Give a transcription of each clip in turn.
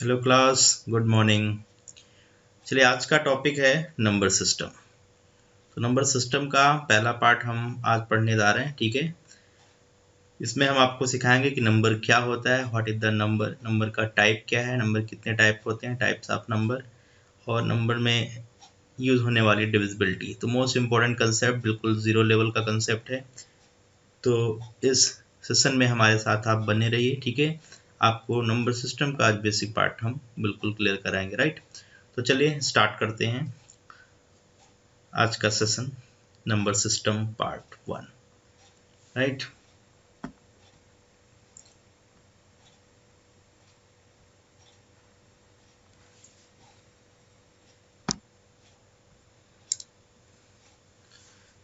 Hello class, good morning. चलिए, आज का टॉपिक है नंबर सिस्टम। तो नंबर सिस्टम का पहला पार्ट हम आज पढ़ने जा रहे हैं। ठीक है, इसमें हम आपको सिखाएंगे कि नंबर क्या होता है, what is the number, number का टाइप क्या है, नंबर कितने टाइप होते हैं, टाइप्स ऑफ नंबर, और नंबर में यूज होने वाली डिविजिबिलिटी। तो मोस्ट इंपॉर्टेंट कंसेप्ट, बिल्कुल जीरो लेवल का कंसेप्ट है। तो इस सेशन में हमारे साथ आप बने रहिए। ठीक है, आपको नंबर सिस्टम का आज बेसिक पार्ट हम बिल्कुल क्लियर कराएंगे। राइट, तो चलिए स्टार्ट करते हैं आज का session, number system part 1। Right,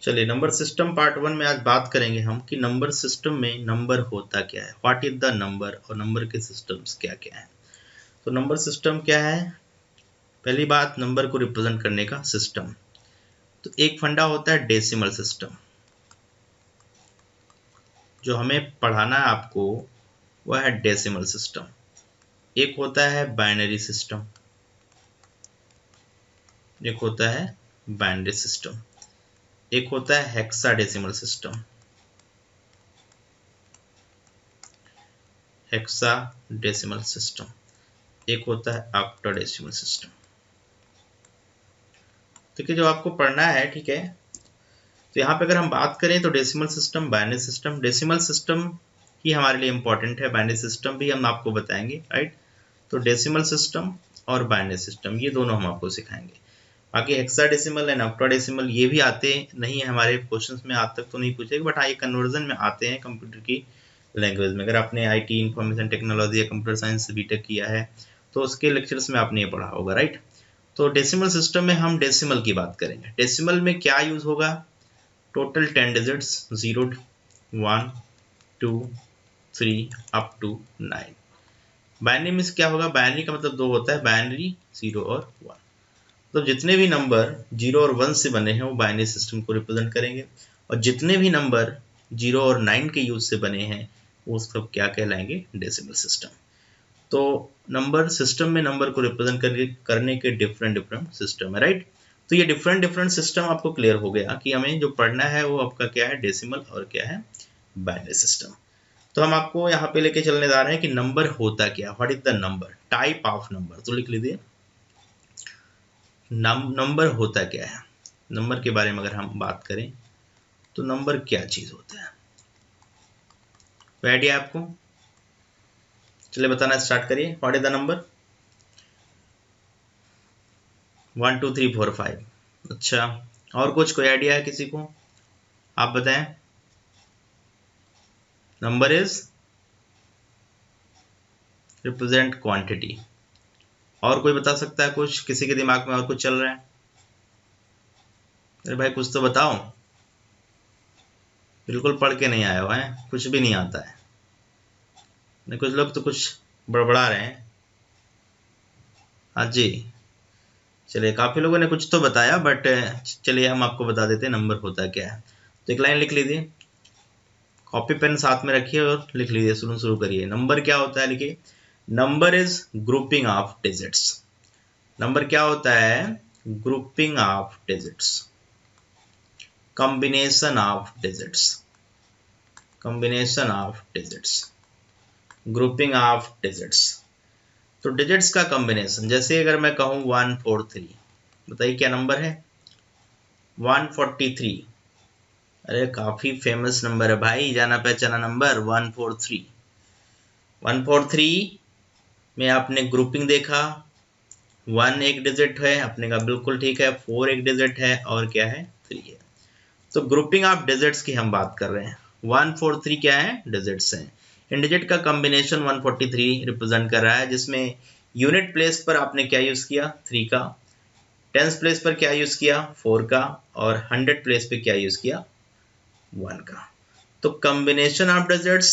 चलिए नंबर सिस्टम पार्ट 1 में आज बात करेंगे हम कि नंबर सिस्टम में नंबर होता क्या है, व्हाट इज द नंबर, और नंबर के सिस्टम्स क्या क्या है। तो नंबर सिस्टम क्या है? पहली बात, नंबर को रिप्रेजेंट करने का सिस्टम। तो एक फंडा होता है डेसिमल सिस्टम, जो हमें पढ़ाना है आपको, वह है डेसिमल सिस्टम। एक होता है बाइनरी सिस्टम, एक होता है बाइनरी सिस्टम, एक होता है हेक्साडेसिमल सिस्टम, हेक्साडेसिमल सिस्टम, एक होता है ऑक्टाडेसिमल सिस्टम। ठीक है, जो आपको पढ़ना है। ठीक है, तो यहाँ पे अगर हम बात करें तो decimal system, binary system, decimal system ही हमारे लिए इंपॉर्टेंट है, बाइनरी सिस्टम भी हम आपको बताएंगे। राइट, तो डेसिमल सिस्टम और बाइनरी सिस्टम ये दोनों हम आपको सिखाएंगे। बाकी हेक्साडेसिमल एंड ऑक्टाडेसिमल ये भी आते नहीं है हमारे क्वेश्चंस में, आज तक तो नहीं पूछे, बट हाँ ये कन्वर्जन में आते हैं कंप्यूटर की लैंग्वेज में। अगर आपने आईटी, इंफॉर्मेशन टेक्नोलॉजी या कंप्यूटर साइंस से बीटेक किया है तो उसके लेक्चर्स में आपने ये पढ़ा होगा। राइट, तो डेसिमल सिस्टम में हम डेसिमल की बात करेंगे। डेसिमल में क्या यूज होगा? Total 10 digits, 0, 1, 2, 3 up to 9। Binary में क्या होगा? बाइनरी का मतलब दो होता है, बाइनरी 0 और 1। तो जितने भी नंबर 0 और 1 से बने हैं वो बाइनरी सिस्टम को रिप्रेजेंट करेंगे, और जितने भी नंबर 0 और 9 के यूज से बने हैं वो सब क्या कहलाएंगे? Decimal system. तो नंबर सिस्टम में नंबर को रिप्रेजेंट करने के डिफरेंट डिफरेंट सिस्टम है। राइट, तो ये डिफरेंट डिफरेंट सिस्टम आपको क्लियर हो गया कि हमें जो पढ़ना है वो आपका क्या है, डेसिमल और क्या है, बाइनरी सिस्टम। तो हम आपको यहाँ पे लेके चलने जा रहे हैं कि नंबर होता क्या, what is the number, type of number. तो लिख लीजिए, नंबर होता क्या है। नंबर के बारे में अगर हम बात करें तो नंबर क्या चीज होता है, कोई आइडिया आपको? चलिए बताना स्टार्ट करिए, व्हाट इज द नंबर? 1 2 3 4 5। अच्छा, और कुछ कोई आइडिया है किसी को? आप बताएं। Number is represent quantity. और कोई बता सकता है कुछ? किसी के दिमाग में और कुछ चल रहा है? अरे भाई कुछ तो बताओ, बिल्कुल पढ़ के नहीं आए हो हैं, कुछ भी नहीं आता है। नहीं, कुछ लोग तो कुछ बड़बड़ा रहे हैं। हाँ जी, चलिए काफी लोगों ने कुछ तो बताया, बट चलिए हम आपको बता देते हैं नंबर होता क्या है। तो एक लाइन लिख लीजिए, कॉपी पेन साथ में रखिए और लिख लीजिए, शुरू करिए। नंबर क्या होता है, लिखिए, number is grouping of digits. Number क्या होता है? Grouping of digits, combination of digits, combination of digits, grouping of digits. तो डिजिट्स का कॉम्बिनेशन, जैसे अगर मैं कहूं 143, बताइए क्या नंबर है? 143। अरे काफी फेमस नंबर है भाई, जाना पहचाना नंबर 143। 143 में आपने ग्रुपिंग देखा, 1 एक डिजिट है अपने का, बिल्कुल ठीक है, 4 एक डिजिट है, और क्या है, 3 है। तो ग्रुपिंग ऑफ डिजिट्स की हम बात कर रहे हैं। 143 क्या है? डिजिट्स हैं। इन डिजिट का कॉम्बिनेशन 143 रिप्रेजेंट कर रहा है, जिसमें यूनिट प्लेस पर आपने क्या यूज किया? 3 का। टेंस प्लेस पर क्या यूज किया? 4 का। और 100 प्लेस पे क्या यूज किया? 1 का। तो combination of digits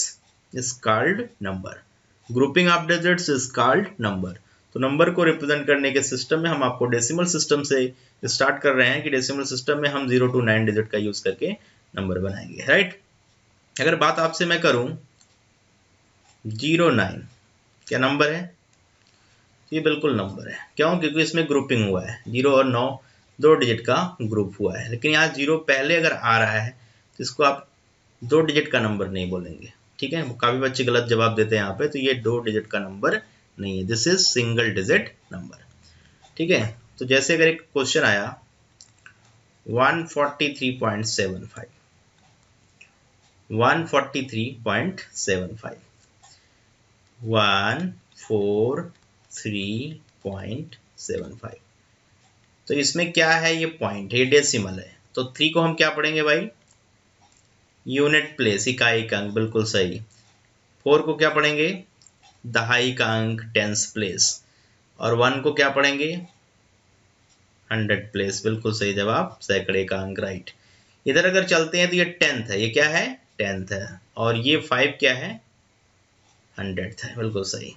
is called number, grouping of digits is called number. तो नंबर को रिप्रेजेंट करने के सिस्टम में हम आपको डेसिमल सिस्टम से स्टार्ट कर रहे हैं कि डेसिमल सिस्टम में हम 0 to 9 डिजिट का यूज करके नंबर बनाएंगे। राइट, अगर बात आपसे मैं करूं 09, क्या नंबर है? ये बिल्कुल नंबर है। क्यों? क्योंकि इसमें ग्रुपिंग हुआ है, 0 और 9 2 डिजिट का ग्रुप हुआ है। लेकिन यहाँ 0 पहले अगर आ रहा है तो इसको आप 2 डिजिट का नंबर नहीं बोलेंगे, ठीक है। काफ़ी बच्चे गलत जवाब देते हैं यहाँ पे, तो ये 2 डिजिट का नंबर नहीं है, this is single digit number, ठीक है। तो जैसे अगर एक क्वेश्चन आया 143.75 143.75 143.75, तो इसमें क्या है, ये पॉइंट है, ये डेसिमल है, तो 3 को हम क्या पढ़ेंगे भाई, यूनिट प्लेस, इकाई का अंक, बिल्कुल सही। 4 को क्या पढ़ेंगे, दहाई का अंक, टेंस प्लेस, और 1 को क्या पढ़ेंगे, 100 प्लेस, बिल्कुल सही जवाब, सैकड़े का अंक, राइट। इधर अगर चलते हैं तो ये 10th है, ये क्या है, 10th है, और ये 5 क्या है, 100th है, बिल्कुल सही।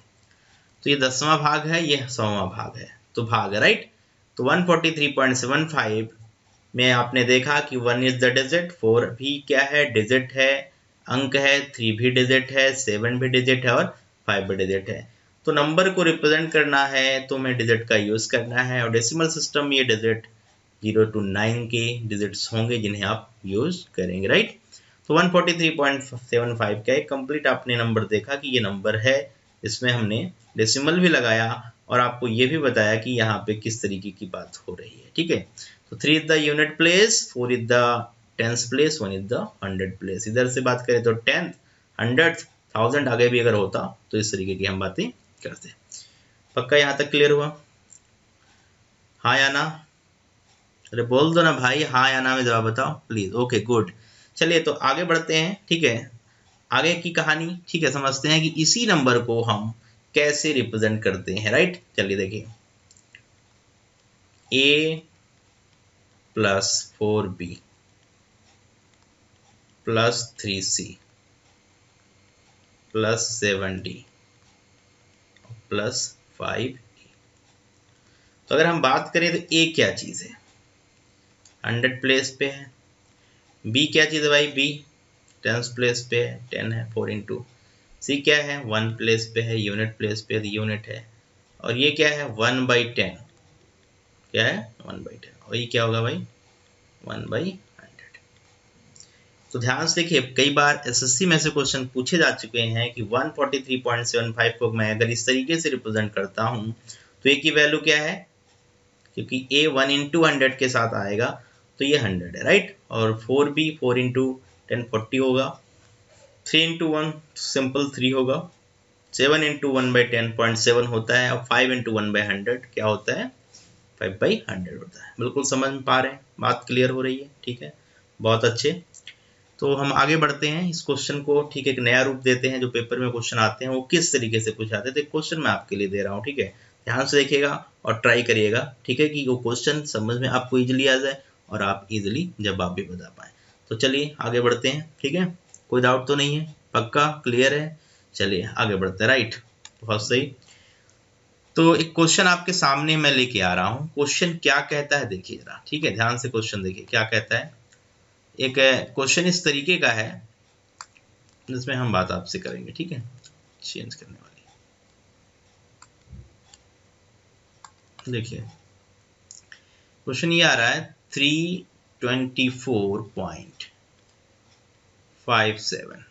तो ये 10वां भाग है, ये 100वां भाग है, तो भाग है, राइट। तो 143.75 में आपने देखा कि 1 इज द डिजिट, 4 भी क्या है, डिजिट है, अंक है, 3 भी डिजिट है, 7 भी डिजिट है, और 5 भी डिजिट है। तो नंबर को रिप्रेजेंट करना है तो हमें डिजिट का यूज करना है, और डेसिमल सिस्टम में ये डिजिट 0 to 9 के डिजिट्स होंगे जिन्हें आप यूज करेंगे, राइट। तो 143.75 का एक कंप्लीट आपने नंबर देखा कि ये नंबर है, इसमें हमने डेसिमल भी लगाया और आपको ये भी बताया कि यहाँ पे किस तरीके की बात हो रही है, ठीक है। तो 3 is the unit place, 4 is the tens place, 1 is the 100 place. इधर से बात करें तो 10th, 100th, 1000 आगे भी अगर होता तो इस तरीके की हम बातें करते। पक्का यहाँ तक क्लियर हुआ? हाँ या ना? अरे बोल दो ना भाई, हाँ या ना में जवाब बताओ प्लीज। ओके गुड, चलिए तो आगे बढ़ते हैं, ठीक है। आगे की कहानी, ठीक है, समझते हैं कि इसी नंबर को हम कैसे रिप्रेजेंट करते हैं, राइट। चलिए देखिए, a plus 4b plus 3c plus 7d plus 5e। तो अगर हम बात करें तो a क्या चीज है, 100 प्लेस पे है। b क्या चीज है भाई, b 10 प्लेस पे है, 10 है, 4 इंटू। c क्या है, 1 प्लेस पे है, यूनिट प्लेस पे है, यूनिट है। और ये क्या है, 1/10, क्या है, 1/10, और ये क्या होगा भाई, 1/100। तो ध्यान से देखिए, कई बार एसएससी में से क्वेश्चन पूछे जा चुके हैं कि 143.75 को मैं अगर इस तरीके से रिप्रेजेंट करता हूं तो ए की वैल्यू क्या है, क्योंकि ए 1 इंटू 100 के साथ आएगा तो ये 100 है, राइट। और 4b 4 इंटू 10 40 होगा, 3 इंटू 1 सिंपल 3 होगा, 7 इंटू 1/10 0.7 होता है, और 5 इंटू 1/100 क्या होता है, 5/100 होता है। बिल्कुल समझ में पा रहे हैं, बात क्लियर हो रही है, ठीक है, बहुत अच्छे। तो हम आगे बढ़ते हैं, इस क्वेश्चन को, ठीक है, एक नया रूप देते हैं। जो पेपर में क्वेश्चन आते हैं वो किस तरीके से पूछे जाते हैं, तो क्वेश्चन मैं आपके लिए दे रहा हूँ, ठीक है, ध्यान से देखिएगा और ट्राई करिएगा, ठीक है, कि वो क्वेश्चन समझ में आपको इजीली आ जाए और आप इजीली जवाब भी बता पाए। तो चलिए आगे बढ़ते हैं, ठीक है, कोई डाउट तो नहीं है, पक्का क्लियर है? चलिए आगे बढ़ते हैं, राइट, बहुत सही। तो एक क्वेश्चन आपके सामने मैं लेके आ रहा हूँ, क्वेश्चन क्या कहता है देखिए जरा, ठीक है, ध्यान से क्वेश्चन देखिए क्या कहता है। एक क्वेश्चन इस तरीके का है जिसमें हम बात आपसे करेंगे, ठीक है, चेंज करने वाली। देखिए क्वेश्चन ये आ रहा है 324.57,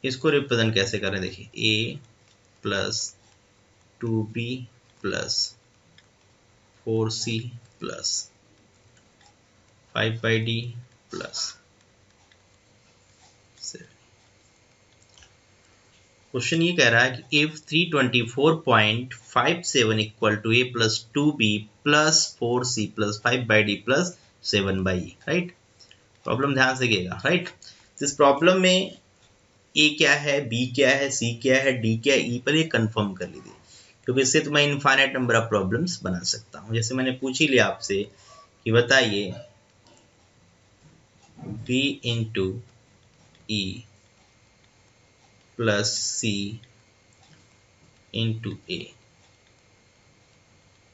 इसको रिप्रेजेंट कैसे करें, देखिए a plus 2b plus 4c plus 5/d plus 7। Question ये कह रहा है कि if 324.57 equal to a plus 2b plus 4c plus 5/d plus 7/e, right. Problem ध्यान से देखिएगा, राइट। इस प्रॉब्लम में a क्या है, b क्या है, c क्या है, d क्या है, e पर ये कंफर्म कर लीजिए, क्योंकि इससे तो मैं इनफाइनाइट नंबर ऑफ प्रॉब्लम्स बना सकता हूँ। जैसे मैंने पूछ ही लिया आपसे कि बताइए b into e plus c into A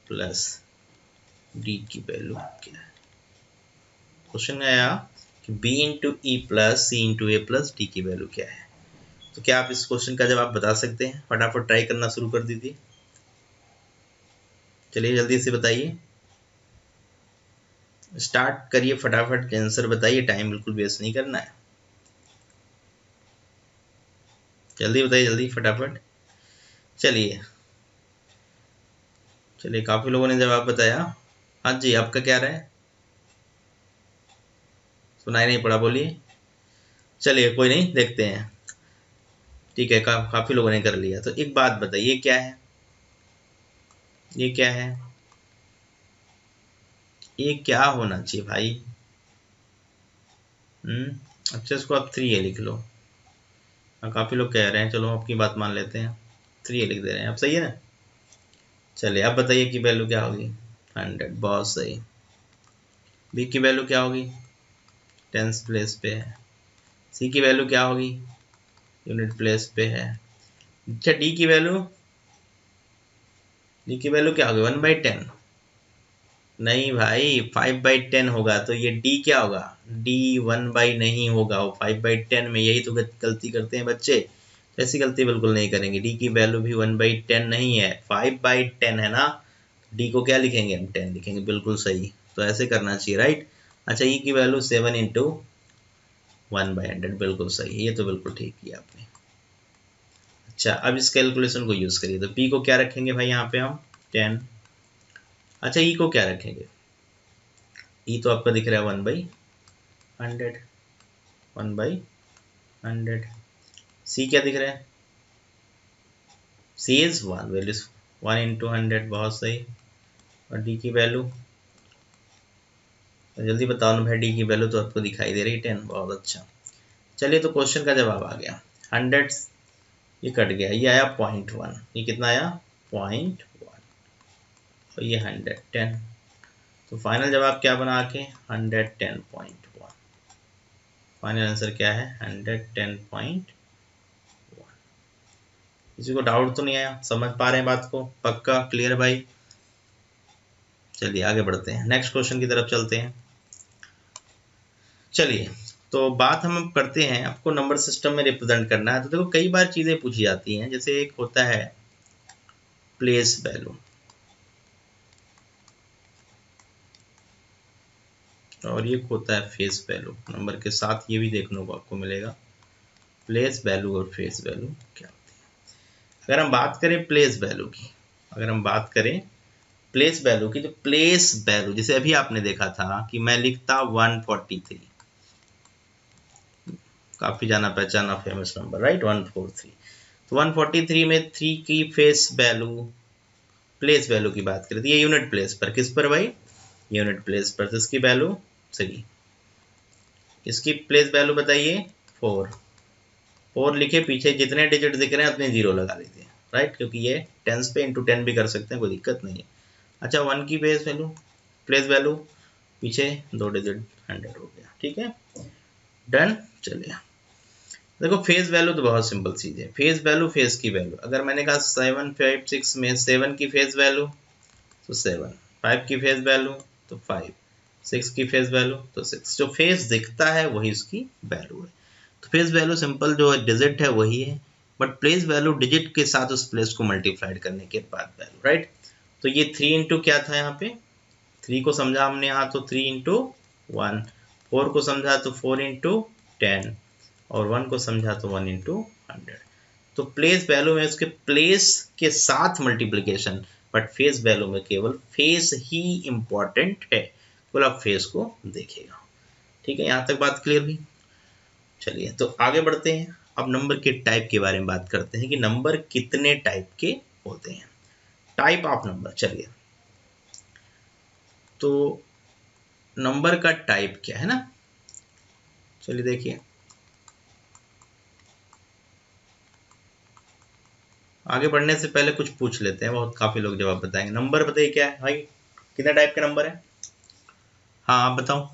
plus D की वैल्यू क्या है। क्वेश्चन में आया कि b into E plus C into A plus D की वैल्यू क्या है। तो क्या आप इस क्वेश्चन का जवाब बता सकते हैं? फटाफट ट्राई करना शुरू कर दीजिए। चलिए जल्दी से बताइए, स्टार्ट करिए फटाफट के आंसर बताइए, टाइम बिल्कुल वेस्ट नहीं करना है। जल्दी बताइए, जल्दी फटाफट। चलिए चलिए, काफी लोगों ने जवाब बताया। हाँ जी, आपका क्या रहा है? सुनाई नहीं पड़ा, बोलिए। चलिए कोई नहीं, देखते हैं। ठीक है, काफी लोगों ने कर लिया। तो एक बात बताइए, क्या है ये? क्या है ये? क्या होना चाहिए भाई? अच्छा, इसको आप 3 लिख लो। हाँ, काफी लोग कह रहे हैं, चलो आपकी बात मान लेते हैं, 3 लिख दे रहे हैं आप, सही है ना? चलिए अब बताइए की वैल्यू क्या होगी? 100, बहुत सही। बी की वैल्यू क्या होगी? टेंस प्लेस पे है। सी की वैल्यू क्या होगी? यूनिट प्लेस पे है। अच्छा, डी की वैल्यू क्या होगी? 1/10? नहीं भाई, 5/10 होगा, तो ये डी क्या होगा? डी 1/, नहीं होगा, वो 5/10 में। यही तो गलती करते हैं बच्चे, ऐसी गलती बिल्कुल नहीं करेंगे। डी की वैल्यू भी 1/10 नहीं है, 5/10 है ना। डी को क्या लिखेंगे हम? 10 लिखेंगे, बिल्कुल सही। तो ऐसे करना चाहिए, राइट। अच्छा, ई की वैल्यू 7 इंटू 1/100, बिल्कुल सही, ये तो बिल्कुल ठीक किया आपने। अच्छा, अब इस कैलकुलेशन को यूज करिए। तो पी को क्या रखेंगे भाई यहाँ पे हम? 10। अच्छा, ई को क्या रखेंगे? ई तो आपका दिख रहा है 1/100, 1/100। सी क्या दिख रहा है? सी इज 1, वैल्यू 1 इंटू 100, बहुत सही। और डी की वैल्यू जल्दी बताओ ना भाई, डी की वैल्यू तो आपको दिखाई दे रही है 10, बहुत अच्छा। चलिए, तो क्वेश्चन का जवाब आ गया 100, ये कट गया, ये आया 0.1, ये कितना आया? 0.1, और ये 110। तो फाइनल जवाब क्या बना के? 110.1। फाइनल आंसर क्या है? 110.1। किसी को डाउट तो नहीं आया? समझ पा रहे हैं बात को? पक्का क्लियर भाई? चलिए आगे बढ़ते हैं, नेक्स्ट क्वेश्चन की तरफ चलते हैं। चलिए, तो बात हम अब करते हैं, आपको नंबर सिस्टम में रिप्रेजेंट करना है। तो देखो, कई बार चीजें पूछी जाती हैं, जैसे एक होता है प्लेस वैल्यू, और ये होता है फेस वैल्यू। नंबर के साथ ये भी देखने को आपको मिलेगा, प्लेस वैल्यू और फेस वैल्यू क्या होती है। अगर हम बात करें प्लेस वैल्यू की, अगर हम बात करें प्लेस वैल्यू की, तो प्लेस वैल्यू जैसे अभी आपने देखा था कि मैं लिखता 143, काफी जाना पहचाना फेमस नंबर, राइट, 143। तो 143 में 3 की फेस वैल्यू, प्लेस वैल्यू की बात करें तो ये यूनिट प्लेस पर, किस पर भाई? यूनिट प्लेस पर। तो इसकी वैल्यू 3, इसकी प्लेस वैल्यू बताइए 4। 4 लिखे, पीछे जितने डिजिट दिख रहे हैं उतने 0 लगा लीजिए, राइट, क्योंकि ये टेंस पे इंटू 10 भी कर सकते हैं, कोई दिक्कत नहीं है। अच्छा, 1 की प्लेस वैल्यू, पीछे 2 डिजिट, 100 हो गया, ठीक है, डन। चलिए, देखो फेस वैल्यू तो बहुत सिंपल चीज है। फेस वैल्यू, फेस की वैल्यू, अगर मैंने कहा 7 5 6 में 7 की फेस वैल्यू तो 7, 5 की फेस वैल्यू तो 5, 6 की फेस वैल्यू तो 6। जो फेस दिखता है वही उसकी वैल्यू है। तो फेस वैल्यू सिंपल जो डिजिट है वही है, बट प्लेस वैल्यू डिजिट के साथ उस प्लेस को मल्टीप्लाइड करने के बाद वैल्यू, राइट। तो ये 3 इंटू क्या था यहाँ पे? 3 को समझा हमने यहाँ, तो 3 इंटू 1। 4 को समझा तो 4 इंटू 10, और 1 को समझा तो 1 इंटू 100। तो प्लेस वैल्यू में उसके प्लेस के साथ मल्टीप्लिकेशन, बट फेस वैल्यू में केवल फेस ही इंपॉर्टेंट है, केवल आप फेस को देखिएगा। ठीक है, यहाँ तक बात क्लियर हुई? चलिए, तो आगे बढ़ते हैं। अब नंबर के टाइप के बारे में बात करते हैं कि नंबर कितने टाइप के होते हैं, टाइप ऑफ नंबर। चलिए, तो नंबर का टाइप क्या है ना, चलिए देखिए, आगे बढ़ने से पहले कुछ पूछ लेते हैं, बहुत काफी लोग जवाब बताएंगे। नंबर बताइए क्या है भाई, कितने टाइप के नंबर है? हाँ आप बताओ।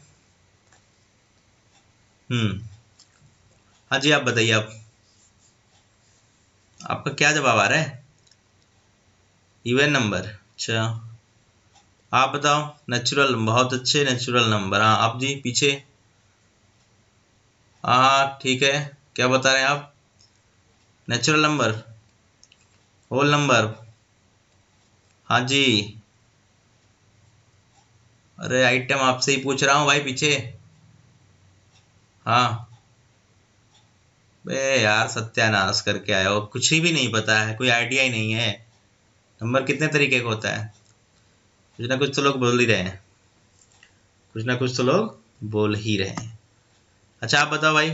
हाँ जी, आप बताइए। आप, आपका क्या जवाब आ रहा है? इवन नंबर, अच्छा। आप बताओ। नेचुरल, बहुत अच्छे, नेचुरल नंबर। हाँ आप जी, पीछे। हाँ ठीक है, क्या बता रहे हैं आप? नेचुरल नंबर, होल नंबर, हाँ जी। अरे आइटम आपसे ही पूछ रहा हूँ भाई पीछे। हाँ बे यार सत्यानाश करके आए हो, कुछ ही भी नहीं पता है, कोई आइडिया ही नहीं है। नंबर कितने तरीके का होता है? कुछ ना कुछ तो लोग बोल ही रहे हैं, कुछ ना कुछ तो लोग बोल ही रहे हैं। अच्छा आप बताओ भाई।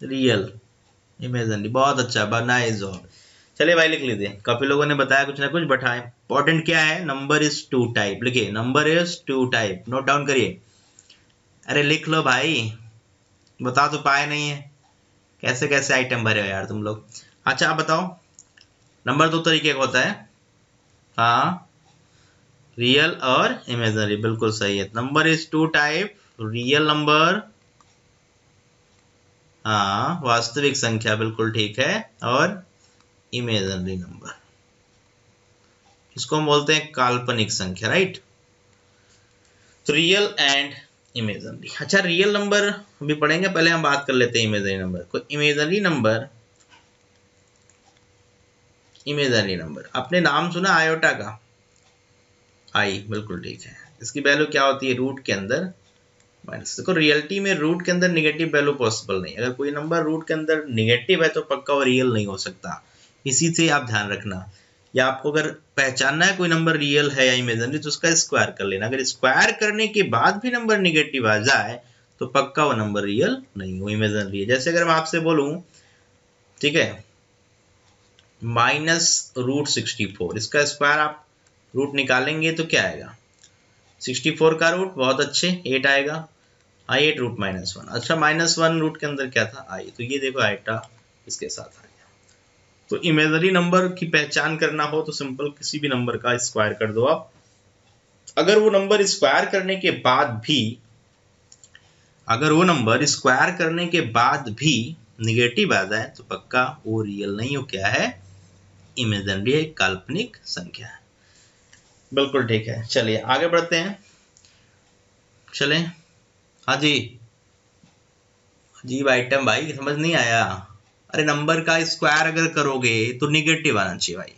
रियल, इमेजिनरी, बहुत अच्छा, नाइस जॉब। चलिए भाई लिख लीजिए, काफी लोगों ने बताया कुछ ना कुछ, बट हाँ इंपॉर्टेंट क्या है, नंबर इज टू टाइप। लिखिए number is two type, note down करिए। अरे लिख लो भाई, बता तो पाए नहीं है, कैसे कैसे आइटम भरे हो यार तुम लोग। अच्छा आप बताओ, नंबर दो तरीके का होता है। हाँ रियल और इमेजिनरी, बिल्कुल सही है। Number is two type, real number, हाँ वास्तविक संख्या, बिल्कुल ठीक है, और इमेजिनरी नंबर, इसको हम बोलते हैं काल्पनिक संख्या, राइट। तो रियल एंड इमेजिनरी। अच्छा रियल नंबर भी पढ़ेंगे, पहले हम बात कर लेते हैं इमेजिनरी नंबर को। इमेजिनरी नंबर, इमेजिनरी नंबर आपने नाम सुना आयोटा का? आई, बिल्कुल ठीक है। इसकी वैल्यू क्या होती है, रूट के अंदर माइनस। देखो रियलिटी में रूट के अंदर निगेटिव वैल्यू पॉसिबल नहीं, अगर कोई नंबर रूट के अंदर निगेटिव है तो पक्का वो रियल नहीं हो सकता, इसी से आप ध्यान रखना। या आपको अगर पहचानना है कोई नंबर रियल है या इमेजिनरी, तो उसका स्क्वायर कर लेना, अगर स्क्वायर करने के बाद भी नंबर निगेटिव आ जाए तो पक्का वो नंबर रियल नहीं, वो इमेजिनरी है। जैसे अगर मैं आपसे बोलूं, ठीक है, -√64, इसका स्क्वायर आप रूट निकालेंगे तो क्या आएगा, 64 का रूट, बहुत अच्छे, 8 आएगा, आई 8 रूट -1। अच्छा -1 रूट के अंदर क्या था, आई, तो ये देखो आइटा इसके साथ आ गया। तो इमेजिनरी नंबर की पहचान करना हो तो सिंपल किसी भी नंबर का स्क्वायर कर दो आप, अगर वो नंबर स्क्वायर करने के बाद भी, अगर वो नंबर स्क्वायर करने के बाद भी निगेटिव आ जाए तो पक्का वो रियल नहीं हो, क्या है, इमेजिनरी है, काल्पनिक संख्या है। बिल्कुल ठीक है, चलिए आगे बढ़ते हैं। चलें, हाँ जी, अजीब आइटम भाई, समझ नहीं आया। अरे नंबर का स्क्वायर अगर करोगे तो निगेटिव आना चाहिए भाई।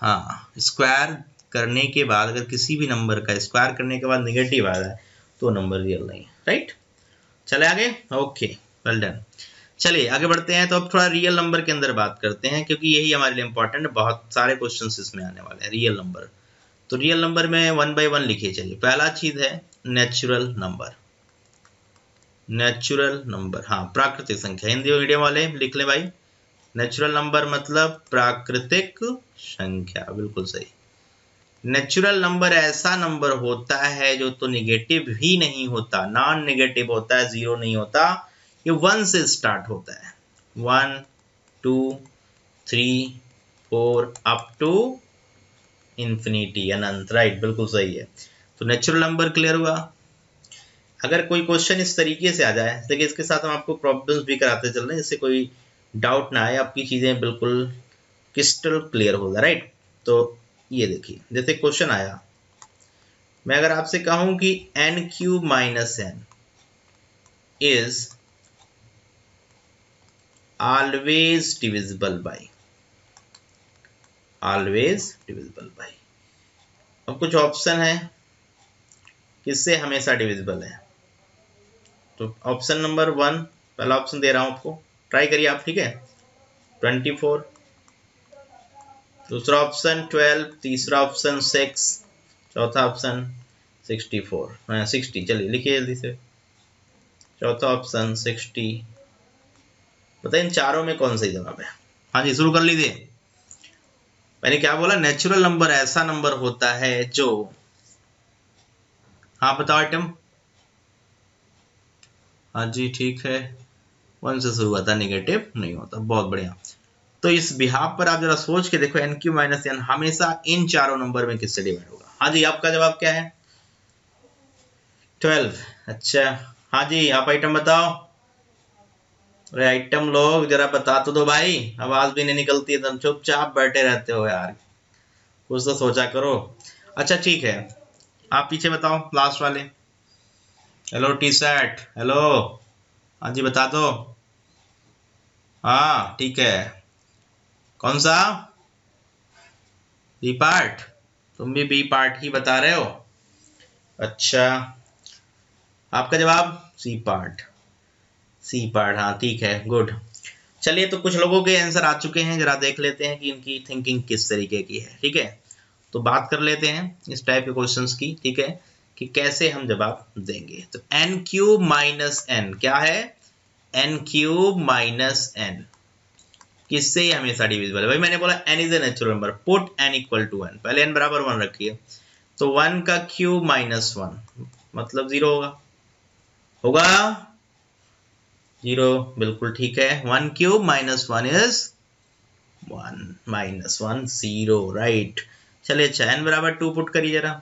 हाँ स्क्वायर करने के बाद अगर किसी भी नंबर का स्क्वायर करने के बाद निगेटिव आ जाए तो नंबर रियल नहीं है, राइट। चले आगे, ओके, वेल डन। चलिए आगे बढ़ते हैं। तो अब थोड़ा रियल नंबर के अंदर बात करते हैं, क्योंकि यही हमारे लिए इंपॉर्टेंट है, बहुत सारे क्वेश्चंस इसमें आने वाले हैं, रियल नंबर। तो रियल नंबर में 1 बाय 1 लिखिए। चलिए पहला चीज है नेचुरल नंबर, नेचुरल नंबर, हाँ प्राकृतिक संख्या, हिंदी मीडियम वाले लिख ले भाई। नेचुरल नंबर मतलब प्राकृतिक संख्या, बिल्कुल सही। नेचुरल नंबर ऐसा नंबर होता है जो तो निगेटिव ही नहीं होता, नॉन निगेटिव होता है, जीरो नहीं होता, ये 1 से स्टार्ट होता है, 1 2 3 4 अप टू इंफिनिटी, अनंत, राइट, बिल्कुल सही है। तो नेचुरल नंबर क्लियर हुआ। अगर कोई क्वेश्चन इस तरीके से आ जाए, देखिए इसके साथ हम आपको प्रॉब्लम्स भी कराते चल रहे हैं, जिससे कोई डाउट ना आए, आपकी चीजें बिल्कुल क्रिस्टल क्लियर होगा, राइट। तो ये देखिए जैसे क्वेश्चन आया, मैं अगर आपसे कहूं कि n³ - n is always divisible by, always divisible by, अब कुछ ऑप्शन है किससे हमेशा डिविजिबल है। तो ऑप्शन नंबर 1, पहला ऑप्शन दे रहा हूं आपको, ट्राई करिए आप, ठीक है, 24, दूसरा ऑप्शन 12, तीसरा ऑप्शन 6, चौथा ऑप्शन 64, 60, चलिए लिखिए जल्दी से, चौथा ऑप्शन 60, बताइए इन चारों में कौन सही जवाब है। हाँ जी शुरू कर लीजिए। मैंने क्या बोला, नेचुरल नंबर ऐसा नंबर होता है जो, हाँ बताओ आइटम, हाँ जी ठीक है, 1 से शुरू होता, निगेटिव नहीं होता, बहुत बढ़िया। तो इस बिहाफ पर आप जरा सोच के देखो, n³ - n हमेशा इन चारों नंबर में किससे डिवाइड होगा। हाँ जी आपका जवाब क्या है, 12, अच्छा। हाँ जी आप आइटम बताओ, अरे आइटम लोग जरा बता तो दो भाई, आवाज भी नहीं निकलती, एकदम चुपचाप बैठे रहते हो यार, कुछ तो सोचा करो। अच्छा ठीक है, आप पीछे बताओ लास्ट वाले। हेलो टी शर्ट, हेलो, हाँ जी बता दो। हाँ ठीक है, कौन सा, बी पार्ट, तुम भी बी पार्ट ही बता रहे हो। अच्छा, आपका जवाब सी पार्ट, सी पार्ट, हाँ ठीक है, गुड। चलिए, तो कुछ लोगों के आंसर आ चुके हैं, जरा देख लेते हैं कि इनकी थिंकिंग किस तरीके की है। ठीक है, तो बात कर लेते हैं इस टाइप के क्वेश्चंस की। ठीक है, कि कैसे हम जवाब देंगे। तो n क्यूब माइनस n क्या है, n क्यूब माइनस n किससे ये हमेशा डिविजिबल है। भाई मैंने बोला n is a natural number, put n equal to n, पहले n बराबर 1 रखिए, तो 1 का क्यूब माइनस 1 मतलब 0 होगा, होगा 0, बिल्कुल ठीक है। 1 cube minus 1 is 1, minus 1 0, right. चलिए अच्छा, n बराबर 2 पुट करिए जरा,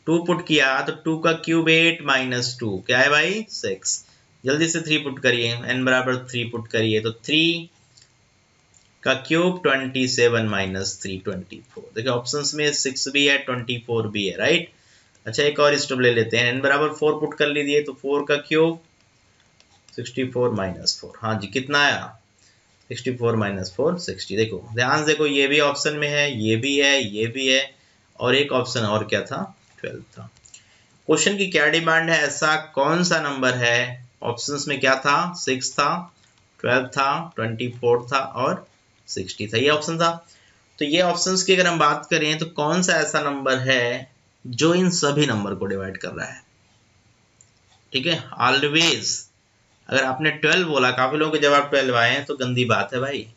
2 पुट किया तो 2 का क्यूब 8 माइनस 2 क्या है भाई 6, जल्दी से 3 पुट करिए, n बराबर 3 पुट करिए तो 3 का क्यूब 27 माइनस 3 24। देखिए ऑप्शंस में 6 भी है 24 भी है, राइट। अच्छा, एक और स्टेप ले लेते हैं, n बराबर 4 पुट कर लीजिए तो 4 का क्यूब 64 माइनस 4, हाँ जी कितना आया 64 माइनस 4 60। देखो ध्यान से देखो, ये भी ऑप्शन में है, ये भी है, ये भी है, और एक ऑप्शन और क्या था 12 था। क्वेश्चन की क्या डिमांड है, ऐसा कौन सा नंबर है, ऑप्शंस में क्या था 6 था, 12 था, 24 था और 60 था, ये ऑप्शन था। तो ये ऑप्शंस की अगर हम बात करें तो कौन सा ऐसा नंबर है जो इन सभी नंबर को डिवाइड कर रहा है। ठीक है, ऑलवेज अगर आपने 12 बोला, काफी लोगों के जवाब 12 आए हैं, तो गंदी बात है भाई।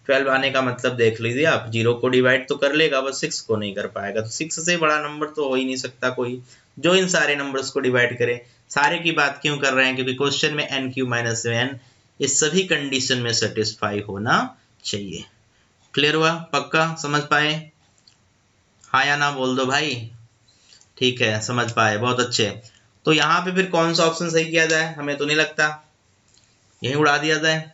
12 आने का मतलब देख लीजिए आप, 0 को डिवाइड तो कर लेगा बस 6 को नहीं कर पाएगा। तो 6 से बड़ा नंबर तो हो ही नहीं सकता कोई जो इन सारे नंबर्स को डिवाइड करे। सारे की बात क्यों कर रहे हैं, क्योंकि क्वेश्चन में n क्यू माइनस n इस सभी कंडीशन में सेटिस्फाई होना चाहिए। क्लियर हुआ, पक्का समझ पाए, हाँ या ना बोल दो भाई। ठीक है, समझ पाए, बहुत अच्छे। तो यहाँ पे फिर कौन सा ऑप्शन सही किया जाए, हमें तो नहीं लगता यही उड़ा दिया जाए,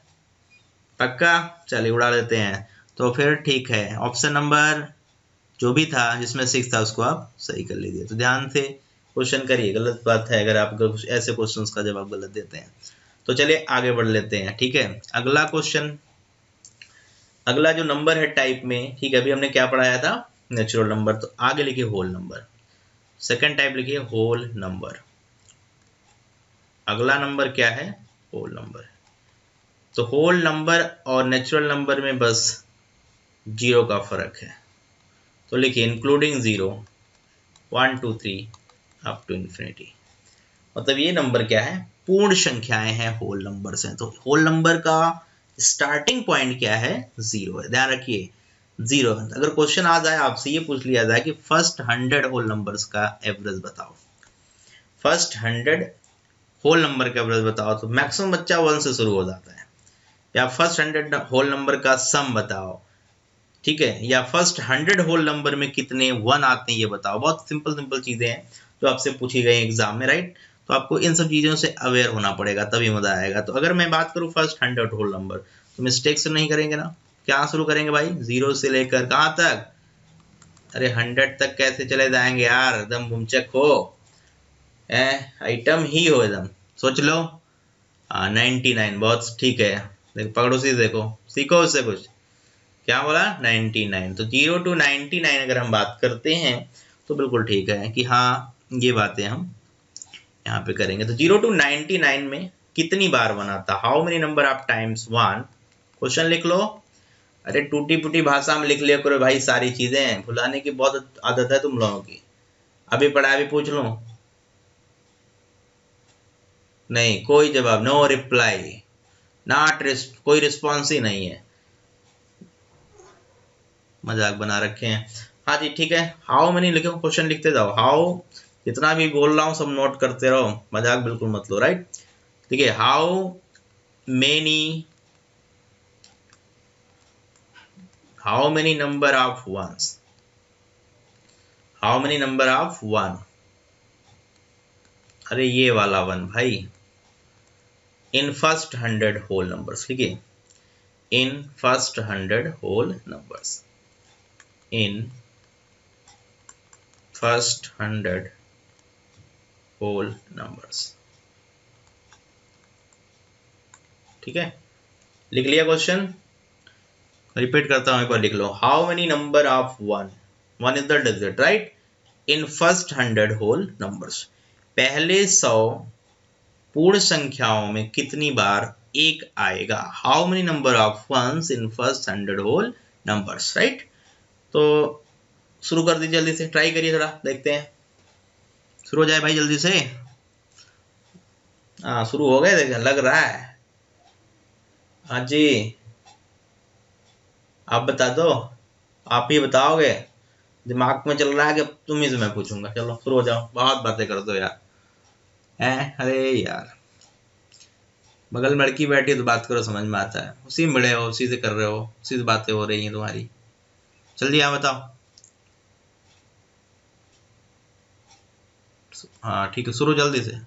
पक्का, चलिए उड़ा देते हैं। तो फिर ठीक है, ऑप्शन नंबर जो भी था जिसमें 6 था उसको आप सही कर लीजिए। तो ध्यान से क्वेश्चन करिए, गलत बात है अगर आप ऐसे क्वेश्चंस का जवाब गलत देते हैं। तो चलिए आगे बढ़ लेते हैं। ठीक है, अगला क्वेश्चन, अगला जो नंबर है टाइप में, ठीक है, अभी हमने क्या पढ़ाया था नेचुरल नंबर, तो आगे लिखिए होल नंबर, सेकंड टाइप लिखिए होल नंबर। अगला नंबर क्या है, होल नंबर। तो होल नंबर और नेचुरल नंबर में बस 0 का फर्क है, तो लिखिए इंक्लूडिंग 0 1 2 3 अप टू इन्फिनिटी। मतलब ये नंबर क्या है, पूर्ण संख्याएं हैं, होल नंबर्स हैं। तो होल नंबर का स्टार्टिंग पॉइंट क्या है 0 है, ध्यान रखिए 0। अगर क्वेश्चन आ जाए आपसे ये पूछ लिया जाए कि फर्स्ट 100 होल नंबर्स का एवरेज बताओ, फर्स्ट 100 होल नंबर का एवरेज बताओ, तो मैक्सिमम बच्चा 1 से शुरू हो जाता है। या फर्स्ट 100 होल नंबर का सम बताओ, ठीक है, या फर्स्ट 100 होल नंबर में कितने 1 आते हैं ये बताओ। बहुत सिंपल सिंपल चीजें हैं जो आपसे पूछी गई एग्जाम में, राइट। तो आपको इन सब चीजों से अवेयर होना पड़ेगा, तभी मजा आएगा। तो अगर मैं बात करूं फर्स्ट 100 होल नंबर, तो मिस्टेक से नहीं करेंगे ना, क्या शुरू करेंगे भाई 0 से लेकर कहाँ तक, अरे 100 तक कैसे चले जाएंगे यार, एकदम घुमचक हो, आइटम ही हो एकदम, सोच लो। 99, बहुत ठीक है, देखो पकड़ो सी, देखो सीखो उससे कुछ, क्या बोला 99। तो 0 to 99 अगर हम बात करते हैं तो बिल्कुल ठीक है कि हाँ ये बातें हम यहाँ पे करेंगे। तो 0 to 99 में कितनी बार 1 आता, how many number of times 1, question लिख लो। अरे टूटी फूटी भाषा में लिख लिया करो भाई, सारी चीजें भुलाने की बहुत आदत है तुम लोगों की। अभी पढ़ा अभी पूछ लो, नहीं कोई जवाब, नो रिप्लाई, नॉट, कोई रिस्पॉन्स ही नहीं है, मजाक बना रखे हैं। हाँ जी ठीक है, हाउ मेनी लिखो, क्वेश्चन लिखते जाओ, हाउ, जितना भी बोल रहा हूँ सब नोट करते रहो, मजाक बिल्कुल मत लो, राइट। ठीक है, how many number of ones, how many number of 1, अरे ये वाला 1 भाई, इन फर्स्ट 100 होल नंबर्स, ठीक है, in first 100 whole numbers, in first 100 whole numbers, ठीक है, लिख लिया क्वेश्चन, रिपीट करता हूं एक बार लिख लो, how many number of 1, 1 is the digit, right, in first 100 whole numbers, पहले 100 पूर्ण संख्याओं में कितनी बार एक आएगा, how many number of once in first 100 whole numbers, right. तो शुरू कर दीजिए, जल्दी से ट्राई करिए, थोड़ा देखते हैं, शुरू हो जाए भाई जल्दी से। हाँ शुरू हो गए, देखिए लग रहा है। हाँ जी, आप बता दो, आप ही बताओगे, दिमाग में चल रहा है कि तुम ही से मैं पूछूंगा। चलो शुरू हो जाओ, बहुत बातें कर दो यार, हैं, अरे यार बगल में लड़की बैठी है तो बात करो, समझ में आता है, उसी में बड़े हो, उसी से कर रहे हो, उसी से बातें हो रही हैं तुम्हारी। जल्दी यहाँ बताओ। हाँ ठीक है, शुरू जल्दी से,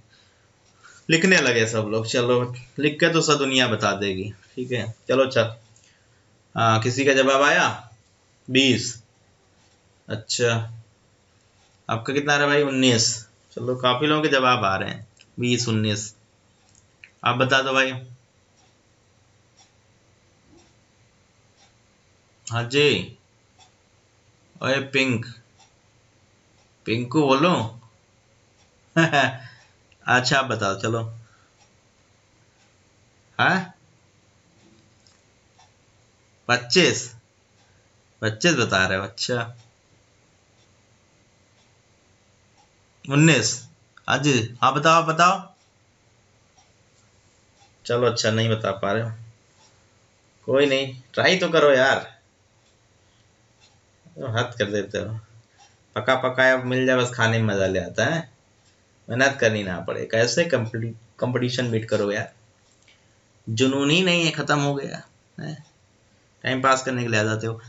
लिखने लगे सब लोग, चलो लिख के तो सब दुनिया बता देगी, ठीक है चलो चल। हाँ किसी का जवाब आया 20, अच्छा आपका कितना आ रहा है भाई 19, चलो काफी लोगों के जवाब आ रहे हैं 20 19, आप बता दो भाई। हाँ जी, ओए पिंक, पिंकू बोलो अच्छा आप बताओ चलो। हाँ 25, 25 बता रहे हो, अच्छा 19, हाँ जी, हाँ बताओ आप बताओ। चलो अच्छा नहीं बता पा रहे हो, कोई नहीं, ट्राई तो करो यार, हद कर देते हो, पका पकाया मिल जाए बस खाने में मजा ले आता है, मेहनत करनी ना पड़े, कैसे कंपटीशन बीट करो यार, जुनून ही नहीं है, खत्म हो गया है, टाइम पास करने के लिए आ जाते हो।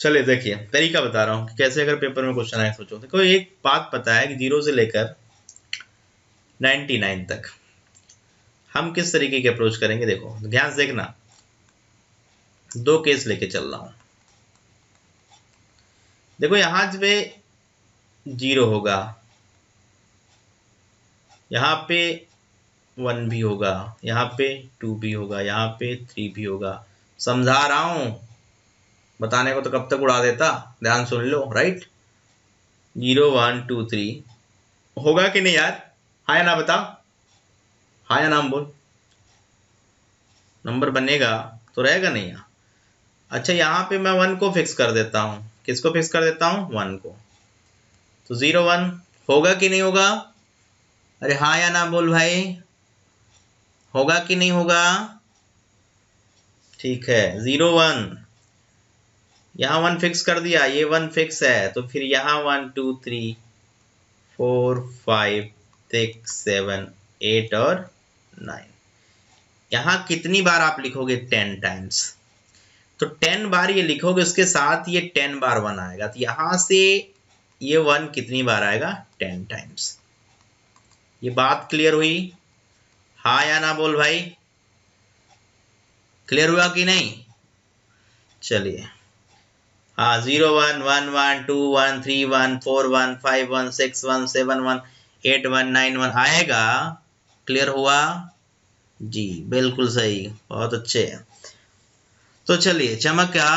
चलिए देखिए तरीका बता रहा हूँ कि कैसे अगर पेपर में क्वेश्चन आए, सोचो देखो एक बात पता है कि 0 से लेकर 99 तक हम किस तरीके की अप्रोच करेंगे, देखो ध्यान से देखना, दो केस लेके चल रहा हूं, देखो यहां पे 0 होगा, यहाँ पे 1 भी होगा, यहाँ पे 2 भी होगा, यहाँ पे 3 भी होगा, समझा रहा हूं, बताने को तो कब तक उड़ा देता, ध्यान सुन लो, राइट 0 1 2 3 होगा कि नहीं यार, हाँ या ना बताओ, हाँ या नाम बोल, नंबर बनेगा तो रहेगा नहीं यहाँ। अच्छा यहाँ पे मैं 1 को फिक्स कर देता हूँ, किसको फिक्स कर देता हूँ 1 को, तो 0 1 होगा कि नहीं होगा, अरे हाँ या ना बोल भाई, होगा कि नहीं होगा, ठीक है 0 1, यहाँ 1 फिक्स कर दिया, ये 1 फिक्स है, तो फिर यहाँ 1 2 3 4 5 6 7 8 और 9, यहाँ कितनी बार आप लिखोगे 10 टाइम्स, तो 10 बार ये लिखोगे, उसके साथ ये 10 बार 1 आएगा, तो यहां से ये 1 कितनी बार आएगा 10 टाइम्स, ये बात क्लियर हुई, हाँ या ना बोल भाई, क्लियर हुआ कि नहीं, चलिए हाँ 0 1 1 1 2 1 3 1 4 1 5 1 6 1 7 1 8 1 9 1 आएगा, क्लियर हुआ जी, बिल्कुल सही, बहुत अच्छे, तो चलिए चमका,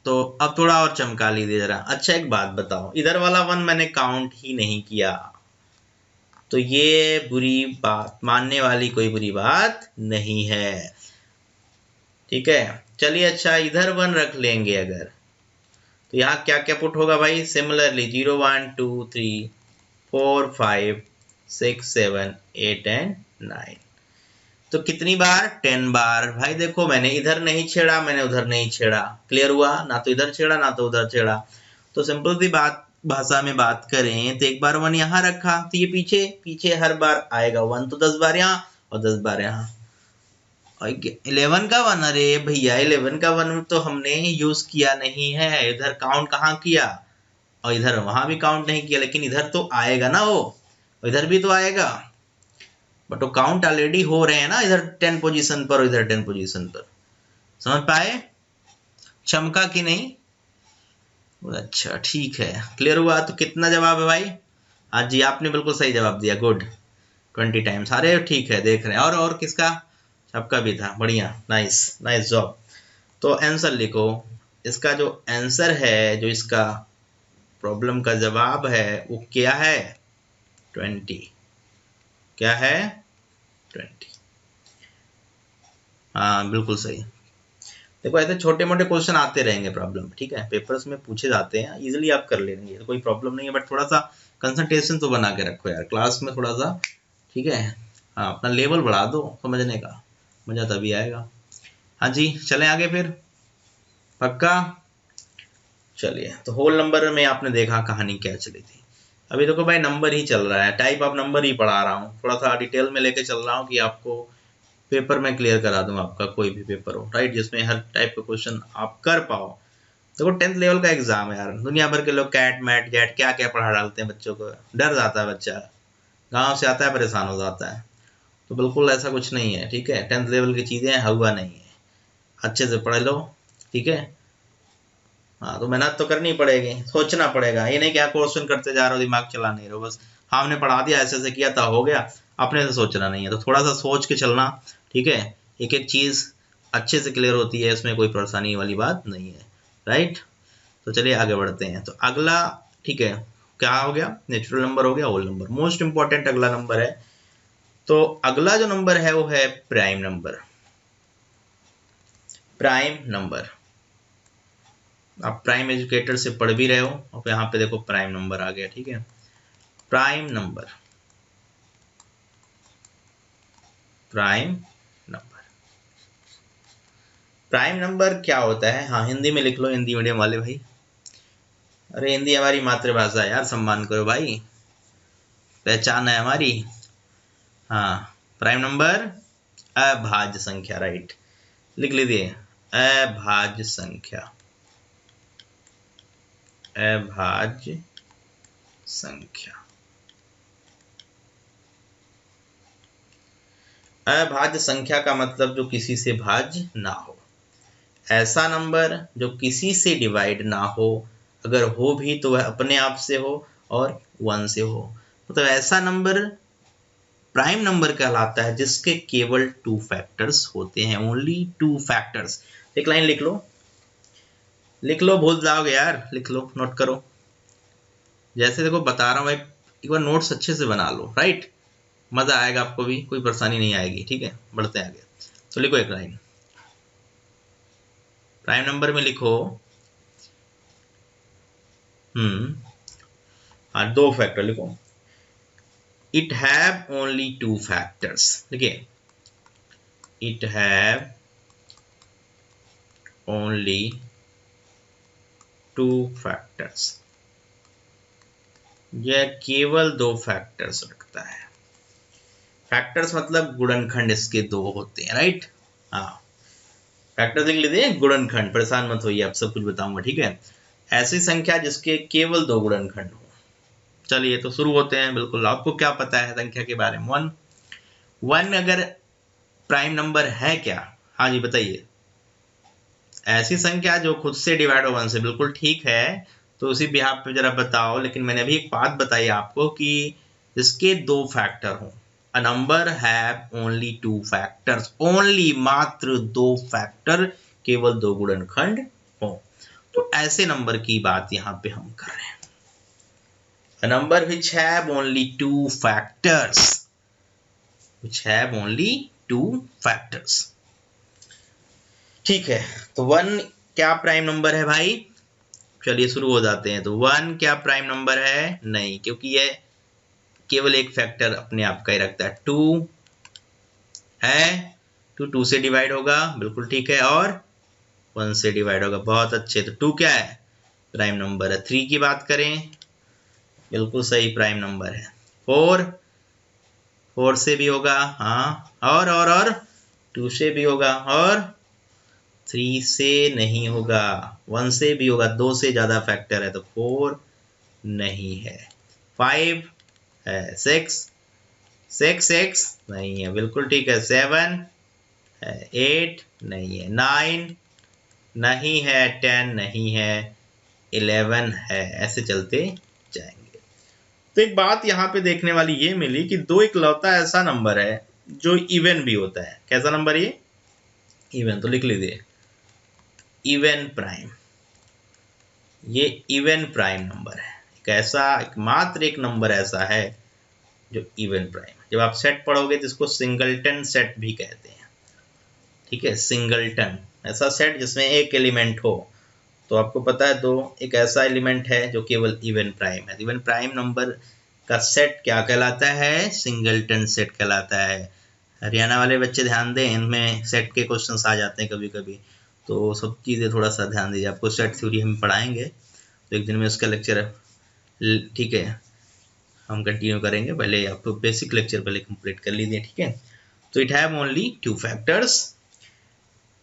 तो अब थोड़ा और चमका लीजिए जरा। अच्छा एक बात बताओ, इधर वाला 1 मैंने काउंट ही नहीं किया, तो ये बुरी बात, मानने वाली कोई बुरी बात नहीं है, ठीक है चलिए। अच्छा इधर 1 रख लेंगे अगर, तो यहाँ क्या क्या पुट होगा भाई, सिमिलरली 0 1 2 3 4 5 6 7 8 एंड 9, तो कितनी बार 10 बार, भाई देखो मैंने इधर नहीं छेड़ा, मैंने उधर नहीं छेड़ा, क्लियर हुआ, ना तो इधर छेड़ा ना तो उधर छेड़ा, तो सिंपल सी बात भाषा में बात करें तो एक बार 1 यहाँ रखा, तो ये पीछे पीछे हर बार आएगा 1, तो 10 बार यहाँ और 10 बार यहाँ, 11 का 1, अरे भैया 11 का 1 तो हमने यूज किया नहीं है, इधर काउंट कहाँ किया, और इधर वहां भी काउंट नहीं किया, लेकिन इधर तो आएगा ना वो, इधर भी तो आएगा, बट वो काउंट ऑलरेडी हो रहे हैं ना, इधर 10 पोजीशन पर और इधर 10 पोजीशन पर, समझ पाए, चमका कि नहीं, अच्छा ठीक है क्लियर हुआ, तो कितना जवाब है भाई, हाँ जी आपने बिल्कुल सही जवाब दिया, गुड 20 टाइम्स, अरे ठीक है देख रहे हैं, और किसका, सबका भी था, बढ़िया, नाइस नाइस जॉब, तो आंसर लिखो, इसका जो आंसर है, जो इसका प्रॉब्लम का जवाब है वो क्या है 20। क्या है 20। हाँ बिल्कुल सही। देखो ऐसे छोटे मोटे क्वेश्चन आते रहेंगे प्रॉब्लम, ठीक है, पेपर्स में पूछे जाते हैं, इजीली आप कर लेंगे, तो कोई प्रॉब्लम नहीं है। बट थोड़ा सा कंसंट्रेशन तो बना के रखो यार क्लास में थोड़ा सा, ठीक है। हाँ अपना लेवल बढ़ा दो समझने का, मजा तभी आएगा। हाँ जी चलें आगे फिर, पक्का। चलिए तो होल नंबर में आपने देखा कहानी क्या चली थी। अभी देखो भाई नंबर ही चल रहा है, टाइप ऑफ नंबर ही पढ़ा रहा हूँ, थोड़ा सा डिटेल में लेके चल रहा हूँ कि आपको पेपर में क्लियर करा दूं, आपका कोई भी पेपर हो, राइट, जिसमें हर टाइप का क्वेश्चन आप कर पाओ। देखो 10th लेवल का एग्जाम है यार, दुनिया भर के लोग कैट मैट जैट क्या क्या पढ़ा डालते हैं बच्चों को, डर जाता है बच्चा, गांव से आता है परेशान हो जाता है। तो बिल्कुल ऐसा कुछ नहीं है, ठीक है, 10th लेवल की चीजें हुआ नहीं है, अच्छे से पढ़ लो, ठीक है। हाँ तो मेहनत तो करनी पड़ेगी, सोचना पड़ेगा, ये नहीं क्या क्वेश्चन करते जा रहे हो दिमाग चला नहीं रहे हो, बस हमने पढ़ा दिया ऐसे ऐसे किया था हो गया, अपने से सोचना नहीं है। तो थोड़ा सा सोच के चलना, ठीक है, एक एक चीज अच्छे से क्लियर होती है, इसमें कोई परेशानी वाली बात नहीं है, राइट। तो चलिए आगे बढ़ते हैं। तो अगला, ठीक है, क्या हो गया, नेचुरल नंबर हो गया, होल नंबर, मोस्ट इंपॉर्टेंट अगला नंबर है। तो अगला जो नंबर है वो है प्राइम नंबर। प्राइम नंबर आप प्राइम एजुकेटर से पढ़ भी रहे हो, और यहाँ पे देखो प्राइम नंबर आ गया, ठीक है। Prime number, prime number, prime number क्या होता है, हाँ हिंदी में लिख लो, हिंदी मीडियम वाले भाई, अरे हिंदी हमारी मातृभाषा है यार, सम्मान करो भाई, पहचान है हमारी। हाँ प्राइम नंबर अभाज्य संख्या, राइट, लिख लीजिए, अभाज्य संख्या, अभाज्य संख्या। अभाज्य संख्या का मतलब जो किसी से भाज्य ना हो, ऐसा नंबर जो किसी से डिवाइड ना हो, अगर हो भी तो वह अपने आप से हो और 1 से हो, मतलब ऐसा नंबर प्राइम नंबर कहलाता है जिसके केवल 2 फैक्टर्स होते हैं, ओनली 2 फैक्टर्स। एक लाइन लिख लो, लिख लो, भूल जाओगे यार, लिख लो, नोट करो, जैसे देखो बता रहा हूँ भाई, एक बार नोट्स अच्छे से बना लो, राइट, मजा आएगा आपको भी, कोई परेशानी नहीं आएगी, ठीक है। बढ़ते हैं आगे, तो लिखो एक लाइन, प्राइम नंबर में लिखो, हाँ 2 फैक्टर लिखो, इट हैव ओनली 2 फैक्टर्स, लिखिए, इट हैव ओनली 2 फैक्टर्स, यह केवल 2 फैक्टर्स रखता है। फैक्टर्स मतलब गुणनखंड इसके 2 होते हैं, राइट, हाँ फैक्टर्स लिख लीजिए, गुणनखंड, परेशान मत होइए, आप सब कुछ बताऊंगा, ठीक है। ऐसी संख्या जिसके केवल 2 गुणनखंड हो। चलिए तो शुरू होते हैं, बिल्कुल आपको क्या पता है संख्या के बारे में, 1 अगर प्राइम नंबर है क्या, हाँ जी बताइए, ऐसी संख्या जो खुद से डिवाइड हो 1 से, बिल्कुल ठीक है। तो उसी बिहाफ पे जरा बताओ, लेकिन मैंने अभी एक बात बताई आपको कि इसके 2 फैक्टर हो, a number have only 2 factors, only मात्र 2 फैक्टर, केवल 2 गुणनखंड हो। तो ऐसे नंबर की बात यहाँ पे हम कर रहे हैं, a number which have only 2 factors, which have only 2 factors, ठीक है। तो 1 क्या प्राइम नंबर है भाई, चलिए शुरू हो जाते हैं। तो 1 क्या प्राइम नंबर है, नहीं, क्योंकि ये केवल एक फैक्टर अपने आप का ही रखता है, 2 है, 2 से डिवाइड होगा, बिल्कुल ठीक है, और 1 से डिवाइड होगा, बहुत अच्छे। तो 2 क्या है, प्राइम नंबर है। 3 की बात करें, बिल्कुल सही, प्राइम नंबर है। 4 से भी होगा, हाँ, और 2 से भी होगा, और 3 से नहीं होगा, 1 से भी होगा, 2 से ज्यादा फैक्टर है तो 4 नहीं है। 5 है, 6 नहीं है, बिल्कुल ठीक है। 7 है, 8 नहीं है, 9 नहीं है, 10 नहीं है, 11 है, ऐसे चलते जाएंगे। तो एक बात यहाँ पे देखने वाली ये मिली कि 2 इकलौता ऐसा नंबर है जो इवन भी होता है। कैसा नंबर ये, इवन, तो लिख लीजिए इवन प्राइम, ये इवन प्राइम नंबर है, कैसा एकमात्र एक नंबर ऐसा है जो इवन प्राइम। जब आप सेट पढ़ोगे तो इसको सिंगलटन सेट भी कहते हैं, ठीक है, सिंगलटन ऐसा सेट जिसमें एक एलिमेंट हो। तो आपको पता है दो एक ऐसा एलिमेंट है जो केवल इवन प्राइम है। इवन प्राइम नंबर का सेट क्या कहलाता है? सिंगलटन सेट कहलाता है। हरियाणा वाले बच्चे ध्यान दें, इनमें सेट के क्वेश्चंस आ जाते हैं कभी कभी, तो सब चीज़ें थोड़ा सा ध्यान दीजिए। आपको सेट थ्योरी हम पढ़ाएंगे तो एक दिन में उसका लेक्चर, ठीक है, हम कंटिन्यू करेंगे। पहले आप तो बेसिक लेक्चर पहले कंप्लीट कर लीजिए, ठीक है। तो इट हैव ओनली 2 फैक्टर्स,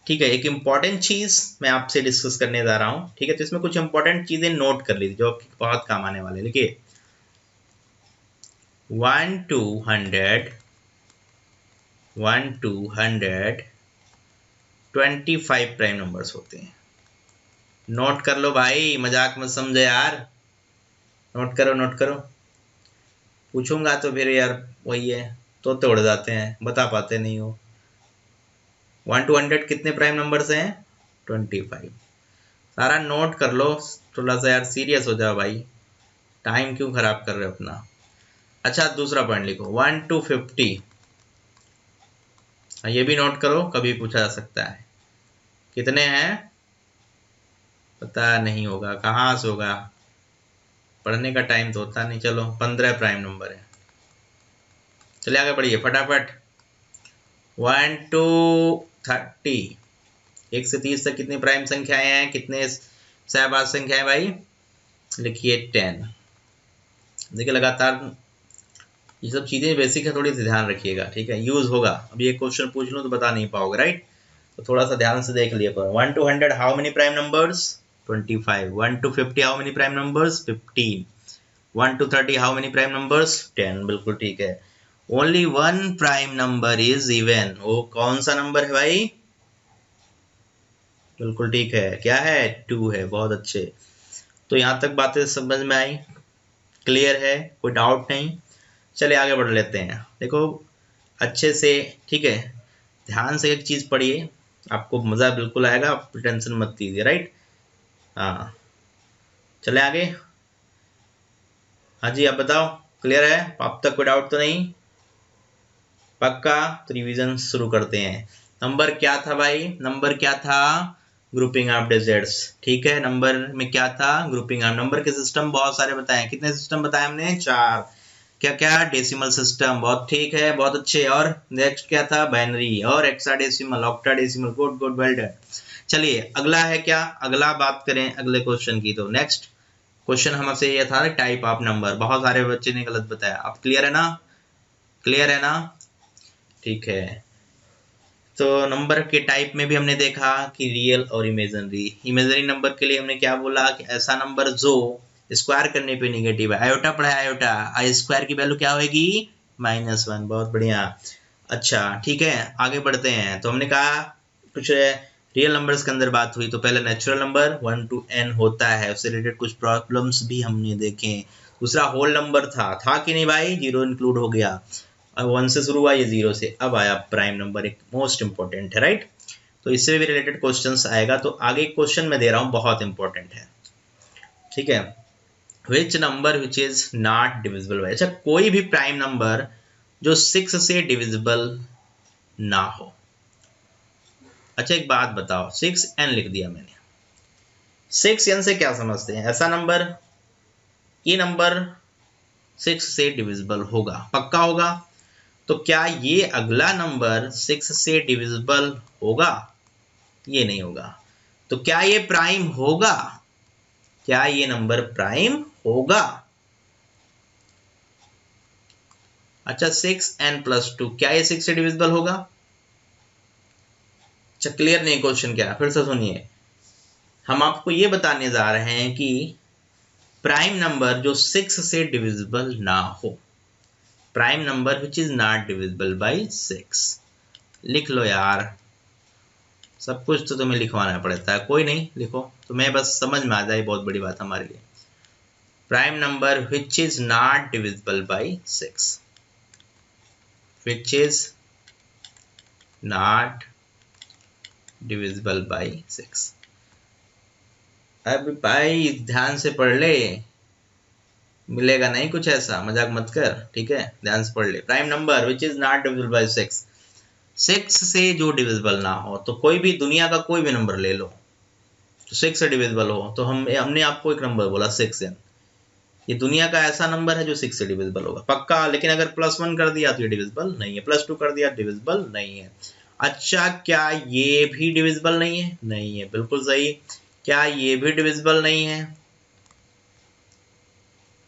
ठीक है। एक इंपॉर्टेंट चीज मैं आपसे डिस्कस करने जा रहा हूं, ठीक है। तो इसमें कुछ इंपॉर्टेंट चीजें नोट कर लीजिए जो आपकी बहुत काम आने वाले। देखिए 1 to 100 1 to 100 25 प्राइम नंबर्स होते हैं। नोट कर लो भाई, मजाक मत समझो यार, नोट करो नोट करो। पूछूंगा तो फिर यार वही है, तो तोड़ जाते हैं, बता पाते नहीं हो। 1 to 100 कितने प्राइम नंबर्स हैं? 25। सारा नोट कर लो, थोड़ा सा यार सीरियस हो जाओ भाई, टाइम क्यों खराब कर रहे हो अपना। अच्छा दूसरा पॉइंट लिखो 1 to 50, ये भी नोट करो, कभी पूछा जा सकता है। कितने हैं? पता नहीं होगा, कहाँ से होगा, पढ़ने का टाइम तो होता नहीं। चलो 15 प्राइम नंबर है। चलिए आगे बढ़िए फटाफट। 1 to 30, 1 से 30 तक कितनी प्राइम संख्याएं हैं, कितने सहबाज संख्याएं भाई? लिखिए 10। देखिए लगातार ये सब चीजें बेसिक है, थोड़ी सी ध्यान रखिएगा, ठीक है, यूज होगा। अभी एक क्वेश्चन पूछ लूं तो बता नहीं पाओगे, राइट। तो थोड़ा सा ध्यान से देख लिया करो। 1 to 100 how many prime numbers? 25। 1 to 50 how many prime numbers? 15। 1 to 30 how many prime numbers? 10। बिल्कुल ठीक है। Only one prime number is even. वो कौन सा नंबर है भाई? बिल्कुल ठीक है, क्या है? 2 है। बहुत अच्छे। तो यहाँ तक बातें समझ में आई, क्लियर है, कोई डाउट नहीं। चलिए आगे बढ़ लेते हैं। देखो अच्छे से, ठीक है, ध्यान से एक चीज पढ़िए, आपको मजा बिल्कुल आएगा, आप टेंशन मत लीजिए, राइट। हाँ चले आगे। हाँ जी आप बताओ, क्लियर है अब तक? कोई डाउट तो नहीं? पक्का? तो रिवीजन शुरू करते हैं। नंबर क्या था भाई? नंबर क्या था? ग्रुपिंग ऑफ डिजिट्स, ठीक है। नंबर में क्या था? Grouping of. नंबर के सिस्टम बहुत सारे बताए, कितने सिस्टम बताए हमने? 4। क्या क्या? डेसिमल सिस्टम, बहुत ठीक है, बहुत अच्छे। और नेक्स्ट क्या था? बाइनरी और hexadecimal, octadecimal. Good good, well done. चलिए अगला है क्या? अगला बात करें अगले क्वेश्चन की। तो नेक्स्ट क्वेश्चन हमसे ये था टाइप ऑफ नंबर, बहुत सारे बच्चे ने गलत बताया। अब क्लियर है ना? क्लियर है ना? ठीक है। तो नंबर के टाइप में भी हमने देखा कि रियल और इमेजिनरी। इमेजिनरी नंबर के लिए हमने क्या बोला कि ऐसा नंबर जो स्क्वायर करने पे नेगेटिव है। आयोटा पढ़ा है, आयोटा, आई स्क्वायर की वैल्यू क्या होगी? -1। बहुत बढ़िया। अच्छा ठीक है, आगे बढ़ते हैं। तो हमने कहा कुछ रियल नंबर्स के अंदर बात हुई, तो पहले नेचुरल नंबर 1 to n होता है, उससे रिलेटेड कुछ प्रॉब्लम्स भी हमने देखे। दूसरा होल नंबर था कि नहीं भाई? 0 इंक्लूड हो गया। अब 1 से शुरू हुआ, ये 0 से। अब आया प्राइम नंबर, एक मोस्ट इंपॉर्टेंट है, राइट। तो इससे भी रिलेटेड क्वेश्चंस आएगा। तो आगे क्वेश्चन मैं दे रहा हूँ, बहुत इंपॉर्टेंट है, ठीक है। Which number which is not divisible by. अच्छा कोई भी प्राइम नंबर जो 6 से डिविजिबल ना हो। अच्छा एक बात बताओ, 6n लिख दिया मैंने, 6n से क्या समझते हैं? ऐसा नंबर, ये नंबर 6 से डिविजिबल होगा, पक्का होगा। तो क्या ये अगला नंबर 6 से डिविजिबल होगा? ये नहीं होगा। तो क्या ये प्राइम होगा? क्या ये नंबर प्राइम होगा? अच्छा 6n+2, क्या ये 6 से डिविजिबल होगा? अच्छा क्लियर नहीं क्वेश्चन क्या? फिर से सुनिए, हम आपको ये बताने जा रहे हैं कि प्राइम नंबर जो 6 से डिविजिबल ना हो, prime number which is not divisible by 6। लिख लो यार, सब कुछ तो तुम्हें लिखवाना पड़ता है, कोई नहीं लिखो, तुम्हें बस समझ में आ जाए, बहुत बड़ी बात हमारे लिए। Prime number which is not divisible by 6, which is not divisible by 6। अब भाई ध्यान से पढ़ ले, मिलेगा नहीं कुछ ऐसा, मजाक मत कर, ठीक है, ध्यान से पढ़ ले। Prime number which is not divisible by 6, 6 से जो डिविजिबल ना हो, तो कोई भी दुनिया का कोई भी नंबर ले लो तो 6 से डिविजिबल हो, तो हमने आपको एक नंबर बोला 6n, ये दुनिया का ऐसा नंबर है जो 6 से डिविजिबल होगा पक्का। लेकिन अगर +1 कर दिया तो ये डिविजिबल नहीं है, +2 कर दिया डिविजिबल नहीं है। अच्छा, क्या ये भी डिविजिबल नहीं है? नहीं है, बिल्कुल सही। क्या ये भी डिविजिबल नहीं है?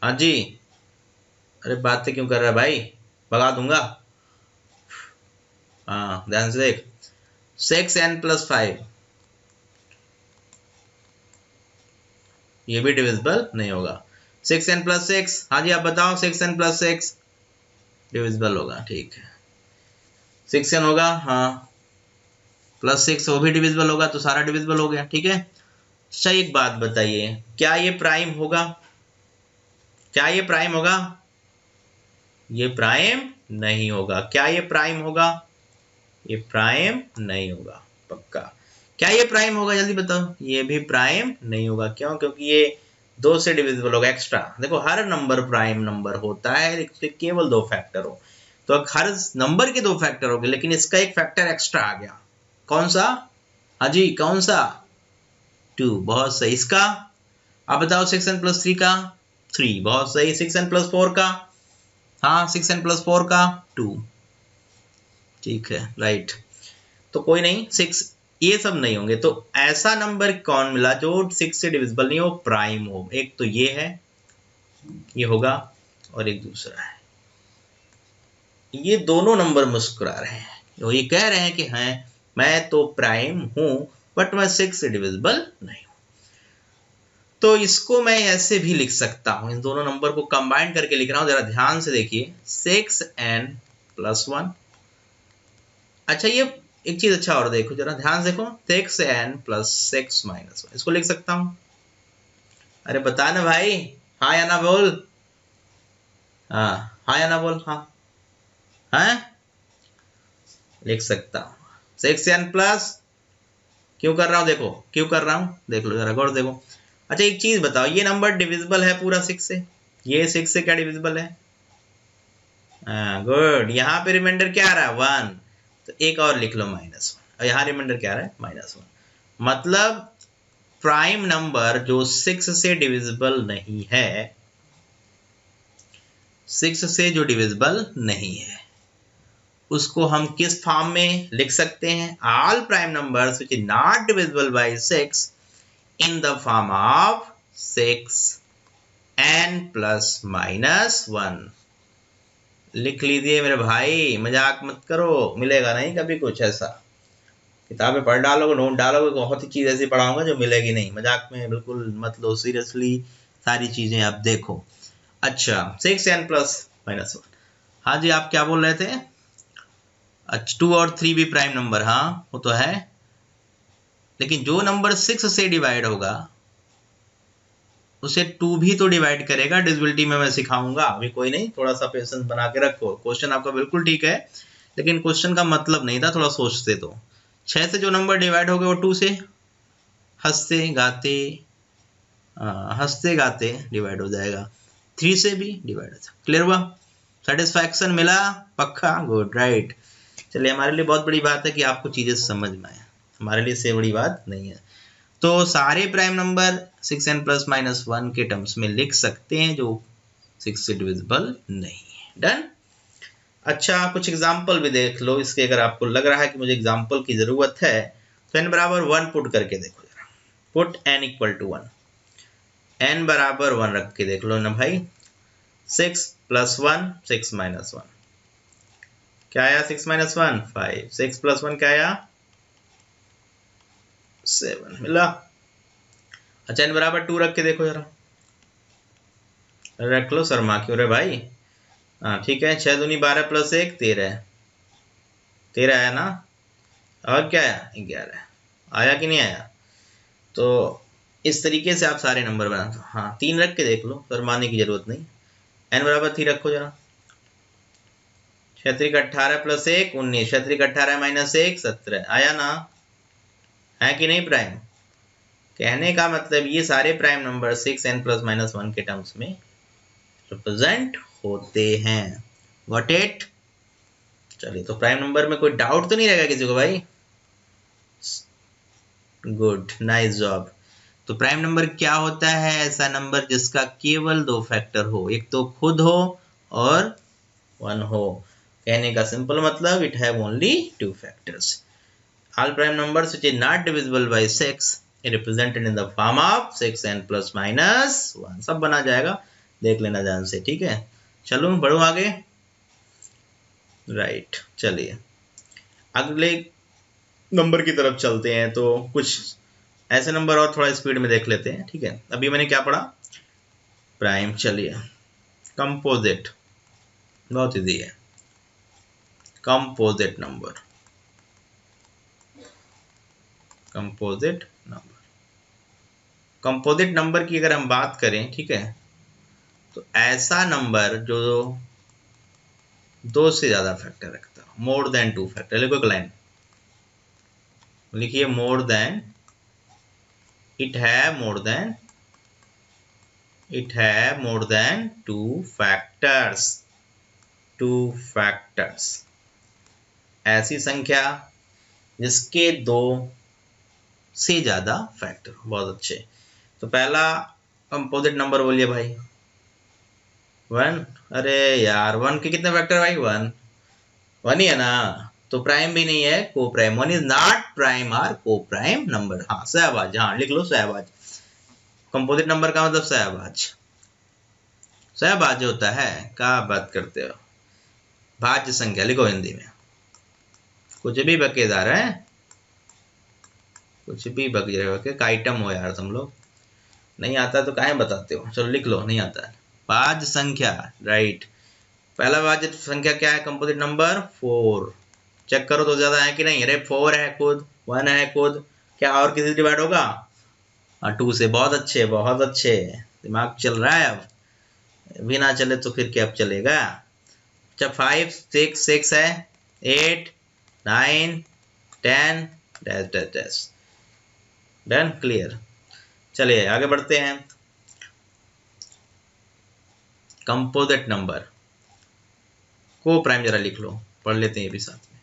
हाँ जी। अरे बातें क्यों कर रहा है भाई, भगा दूंगा। हाँ ध्यान से देख, 6n+5 ये भी डिविजिबल नहीं होगा। 6n+6, हाँ जी आप बताओ, 6n+6 डिविजिबल होगा, ठीक है, 6n होगा, हाँ, +6 वो भी डिविजिबल होगा, तो सारा डिविजिबल हो गया, ठीक है। अच्छा एक बात बताइए, क्या ये प्राइम होगा? क्या ये प्राइम होगा? ये प्राइम नहीं होगा। क्या ये प्राइम होगा? ये प्राइम नहीं होगा पक्का। क्या ये प्राइम होगा? जल्दी बताओ। ये भी प्राइम नहीं होगा। क्यों? क्योंकि ये 2 से डिविजिबल होगा एक्स्ट्रा। देखो हर नंबर प्राइम नंबर होता है केवल 2 फैक्टर हो, तो हर नंबर के 2 फैक्टर हो गए, लेकिन इसका एक फैक्टर एक्स्ट्रा आ गया। कौन सा? हाँ जी कौन सा? 2। बहुत सही। इसका आप बताओ। 6n+3 का 3। बहुत सही। 6n+4 का, हाँ 6n+4 का 2। ठीक है, राइट। तो कोई नहीं, 6 ये सब नहीं होंगे। तो ऐसा नंबर कौन मिला जो 6 से डिविजिबल नहीं हो, प्राइम हो? एक तो ये है, ये होगा, और एक दूसरा है। ये दोनों नंबर मुस्कुरा रहे हैं, वो ये कह रहे हैं कि हैं मैं तो प्राइम हूं बट मैं 6 से डिविजिबल नहीं हूं। तो इसको मैं ऐसे भी लिख सकता हूं, इन दोनों नंबर को कंबाइन करके लिख रहा हूं, जरा ध्यान से देखिए। 6n+1। अच्छा ये एक चीज अच्छा और देखो, जरा ध्यान से देखो, 6n+6 - 1 इसको लिख सकता हूं। अरे बता ना भाई, हाँ या ना बोल। हाँ या ना बोल। हाँ है, लिख सकता हूं। 6n+ क्यों कर रहा हूं? देखो क्यों कर रहा हूं, देख लो जरा गौर देखो। अच्छा एक चीज बताओ, ये नंबर डिविजिबल है पूरा 6 से? ये 6 से क्या डिविजिबल है? गुड। यहाँ पे रिमाइंडर क्या आ रहा है? 1। तो एक और लिख लो -1, और यहाँ रिमाइंडर क्या आ रहा है? -1। मतलब प्राइम नंबर जो 6 से डिविजिबल नहीं है, 6 से जो डिविजिबल नहीं है, उसको हम किस फॉर्म में लिख सकते हैं? All prime numbers which is not divisible by 6 in the form of 6n+-1। लिख लीजिए मेरे भाई, मजाक मत करो, मिलेगा नहीं कभी कुछ ऐसा। किताबें पढ़ डालोगे, नोट डालोगे, बहुत ही चीज ऐसी पढ़ाऊंगा जो मिलेगी नहीं। मजाक में बिल्कुल मत लो, सीरियसली सारी चीजें आप देखो। अच्छा 6n+-1। हाँ जी आप क्या बोल रहे थे? अच्छा 2 और 3 भी प्राइम नंबर, हाँ वो तो है, लेकिन जो नंबर 6 से डिवाइड होगा उसे 2 भी तो डिवाइड करेगा। डिविजिबिलिटी में मैं सिखाऊंगा, अभी कोई नहीं, थोड़ा सा पेशेंस बना के रखो। क्वेश्चन आपका बिल्कुल ठीक है, लेकिन क्वेश्चन का मतलब नहीं था, थोड़ा सोचते तो। 6 से जो नंबर डिवाइड हो गए वो 2 से हंसते गाते डिवाइड हो जाएगा। 3 से भी डिवाइड हो जाएगा। क्लियर हुआ? सेटिस्फैक्शन मिला पक्का? Good, right. चलिए, हमारे लिए बहुत बड़ी बात है कि आपको चीजें समझ में आए, हमारे लिए इससे बड़ी बात नहीं है। तो सारे प्राइम नंबर 6n+-1 के टर्म्स में लिख सकते हैं जो 6 से डिविजिबल नहीं है। डन। अच्छा कुछ एग्जाम्पल भी देख लो इसके, अगर आपको लग रहा है कि मुझे एग्जाम्पल की जरूरत है तो n=1 पुट करके देखो जरा। पुट n=1, n=1 रख के देख लो ना भाई। 6+1 6-1 क्या आया? 6-1 5। 6+1 क्या आया? 7 मिला। अच्छा n=2 रख के देखो जरा। रख लो शर्मा क्यों रे भाई। हाँ ठीक है, 6 दूनी 12 + 1 13। 13 आया ना? और क्या आया? 11 आया कि नहीं आया? तो इस तरीके से आप सारे नंबर बना दो। हाँ 3 रख के देख लो, शर्माने की जरूरत नहीं। n=3 रखो जरा। 6 × 18 + 1 19। 6 × 18 - 1 17 आया ना? है कि नहीं प्राइम? कहने का मतलब ये सारे प्राइम नंबर 6n+-1 के टर्म्स में रिप्रेजेंट होते हैं। What it. चलिए, तो प्राइम नंबर में कोई डाउट तो नहीं रहेगा किसी को भाई? Good, nice job. तो प्राइम नंबर क्या होता है? ऐसा नंबर जिसका केवल 2 फैक्टर हो, एक तो खुद हो और 1 हो। कहने का सिंपल मतलब it have only 2 factors. All prime numbers which is not divisible by 6 is represented in the form of 6n plus minus 1। सब बना जाएगा, देख लेना ध्यान से, ठीक है। चलो बढ़ो आगे। राइट, चलिए अगले नंबर की तरफ चलते हैं। तो कुछ ऐसे नंबर और थोड़ा स्पीड में देख लेते हैं, ठीक है। अभी मैंने क्या पढ़ा? प्राइम। चलिए कंपोजिट, बहुत इजी है। Composite number, composite number, composite number की अगर हम बात करें, ठीक है, तो ऐसा नंबर जो 2 से ज्यादा फैक्टर रखता हो, मोर देन 2 फैक्टर। लिखो एक लाइन, लिखिए मोर देन, इट है मोर देन, इट है मोर देन 2 फैक्टर्स, 2 फैक्टर्स। ऐसी संख्या जिसके 2 से ज्यादा फैक्टर। बहुत अच्छे। तो पहला कंपोजिट नंबर बोलिए भाई। 1। अरे यार 1 के कितने फैक्टर भाई? 1 1 ही है ना। तो प्राइम भी नहीं है, को प्राइम। 1 इज नॉट प्राइम और को प्राइम नंबर। हाँ सहभाज्य, हाँ लिख लो सहभाज्य। कंपोजिट नंबर का मतलब सहभाज्य, सहभाज्य होता है। क्या बात करते हो? भाज्य संख्या लिखो हिंदी में। कुछ भी बकेदार है, कुछ भी बके का आइटम हो यार तुम लोग। नहीं आता तो काहे बताते हो? चलो लिख लो, नहीं आता है। भाज्य संख्या, राइट। पहला भाज्य संख्या क्या है? Composite number 4। चेक करो तो ज्यादा है कि नहीं। अरे 4 है खुद, 1 है खुद, क्या और किसी डिवाइड होगा? 2 से। बहुत अच्छे, बहुत अच्छे, दिमाग चल रहा है। अब भी ना चले तो फिर क्या अब चलेगा? जब 5 6 6 है, 8 9 10 dash dash dash. Done, clear. चलिए आगे बढ़ते हैं। कंपोजिट नंबर को प्राइम जरा लिख लो, पढ़ लेते हैं ये भी साथ में।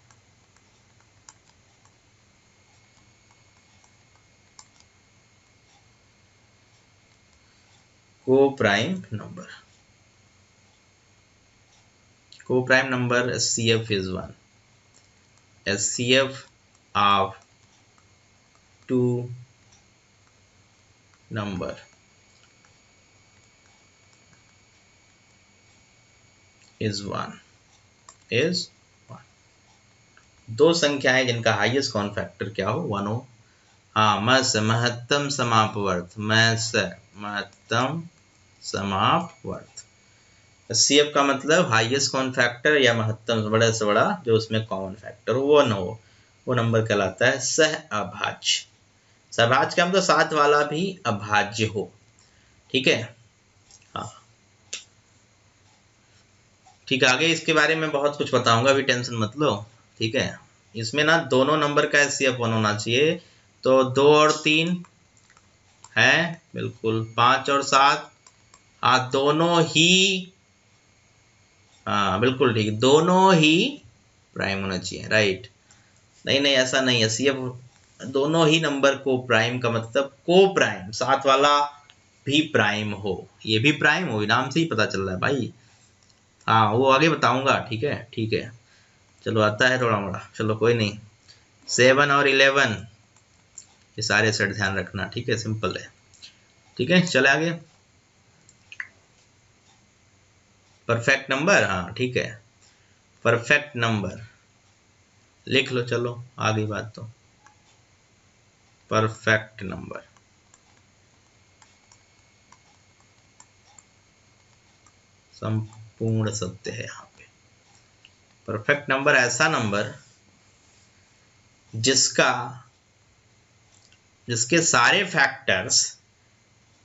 को प्राइम नंबर, को prime number SCF is 1। SCF of 2 number is 1, is 1। 2 संख्याएं जिनका हाईएस्ट कॉमन फैक्टर क्या हो? 1 हो। हाँ, महत्तम समापवर्त, महत्तम समापवर्त। SCF का मतलब हाईएस्ट कॉमन फैक्टर या महत्तम बड़े से बड़ा जो उसमें कॉमन फैक्टर हो 1 हो, वो नंबर कहलाता है सह अभाज्य। सहभाज्य का मतलब साथ वाला भी अभाज्य हो, ठीक है। हाँ ठीक है, आगे इसके बारे में बहुत कुछ बताऊंगा, अभी टेंशन मत लो, ठीक है। इसमें ना दोनों नंबर का SCF 1 होना चाहिए। तो 2 और 3 है, बिल्कुल। 5 और 7, हाँ दोनों ही, हाँ बिल्कुल ठीक, दोनों ही प्राइम होना चाहिए, राइट। नहीं नहीं ऐसा नहीं है, SCF दोनों ही नंबर को प्राइम का मतलब को प्राइम, साथ वाला भी प्राइम हो। ये भी प्राइम हो, नाम से ही पता चल रहा है भाई। हाँ वो आगे बताऊंगा, ठीक है ठीक है। चलो आता है थोड़ा मोड़ा, चलो कोई नहीं। 7 और 11 ये सारे सेट ध्यान रखना, ठीक है, सिंपल है, ठीक है। चले आगे। परफेक्ट नंबर, हाँ ठीक है, परफेक्ट नंबर लिख लो। चलो आ गई बात तो। परफेक्ट नंबर, संपूर्ण सत्य है यहाँ पे। परफेक्ट नंबर ऐसा नंबर जिसके सारे फैक्टर्स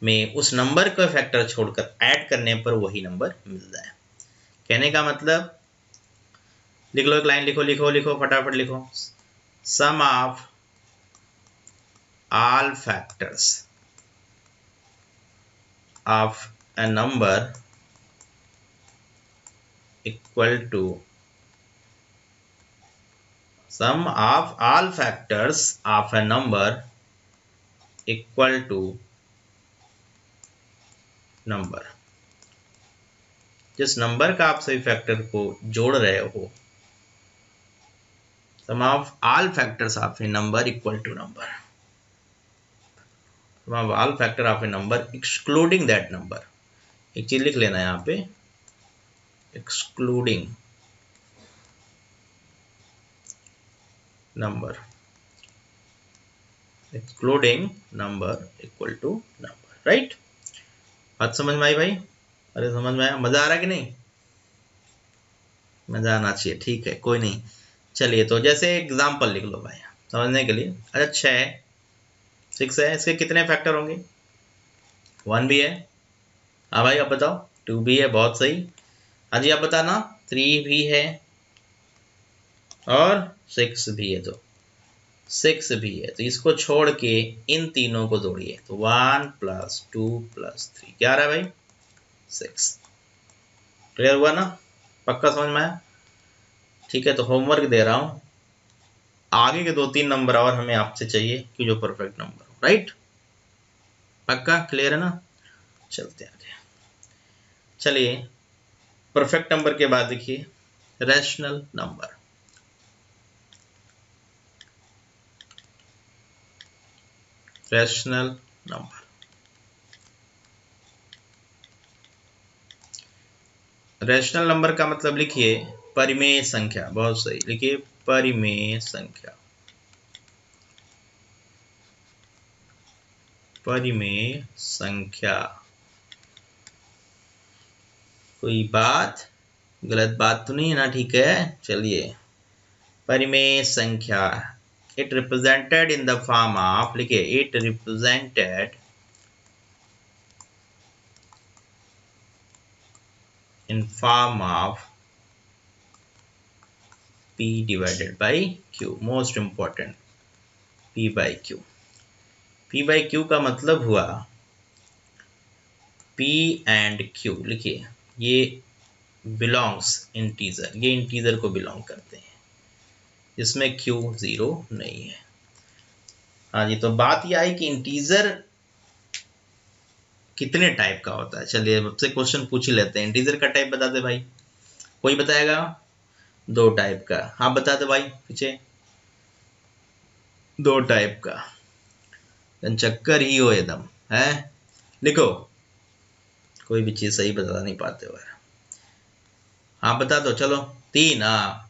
में उस नंबर का फैक्टर छोड़कर ऐड करने पर वही नंबर मिल जाए। कहने का मतलब, लिख लो एक लाइन, लिखो लिखो लिखो फटाफट लिखो। Sum of all factors of a number equal to sum of all factors of a number equal to number। जिस नंबर का आप सभी फैक्टर को जोड़ रहे हो, sum of all factors of a number equal to number, sum of all factor of a number excluding that number। एक चीज लिख लेना यहाँ पे, excluding number, excluding number equal to number, right? बात समझ में आई भाई? अरे समझ में आया? मजा आ रहा है कि नहीं? मजा आना चाहिए, ठीक है, कोई नहीं। चलिए तो जैसे एग्जाम्पल लिख लो भाई समझने के लिए। अच्छा 6 है, इसके कितने फैक्टर होंगे? 1 भी है। हाँ भाई अब बताओ। 2 भी है, बहुत सही। हाँ जी आप बताना। 3 भी है और 6 भी है, तो 6 भी है, तो इसको छोड़ के इन तीनों को जोड़िए, तो 1 + 2 + 3 क्या रहा है भाई? 6। क्लियर हुआ ना? पक्का समझ में आया? ठीक है, तो होमवर्क दे रहा हूं, आगे के 2-3 नंबर और हमें आपसे चाहिए कि जो परफेक्ट नंबर हो, राइट? पक्का क्लियर है ना? चलते आगे। चलिए परफेक्ट नंबर के बाद देखिए rational number. Rational number, rational number का मतलब लिखिए परिमेय संख्या। बहुत सही, लिखिए परिमेय संख्या। परिमेय संख्या, कोई बात गलत बात तो नहीं है ना? ठीक है, चलिए परिमेय संख्या, it represented in the form of, लिखिए it represented in form of P divided by Q। most important, P by Q। P by Q का मतलब हुआ P and Q, लिखिए ये बिलोंग्स इंटीजर, ये इंटीजर को बिलोंग करते हैं, जिसमें Q 0 नहीं है। हाँ जी, तो बात यह आई कि इंटीजर कितने टाइप का होता है। चलिए मुझसे क्वेश्चन पूछ ही लेते हैं, इंटीजर का टाइप बता दे भाई, कोई बताएगा? 2 टाइप का। आप बता दो भाई पीछे। 2 टाइप का, चक्कर ही हो एकदम है। लिखो, कोई भी चीज सही बता नहीं पाते हो। हाँ बता दो, चलो 3। हाँ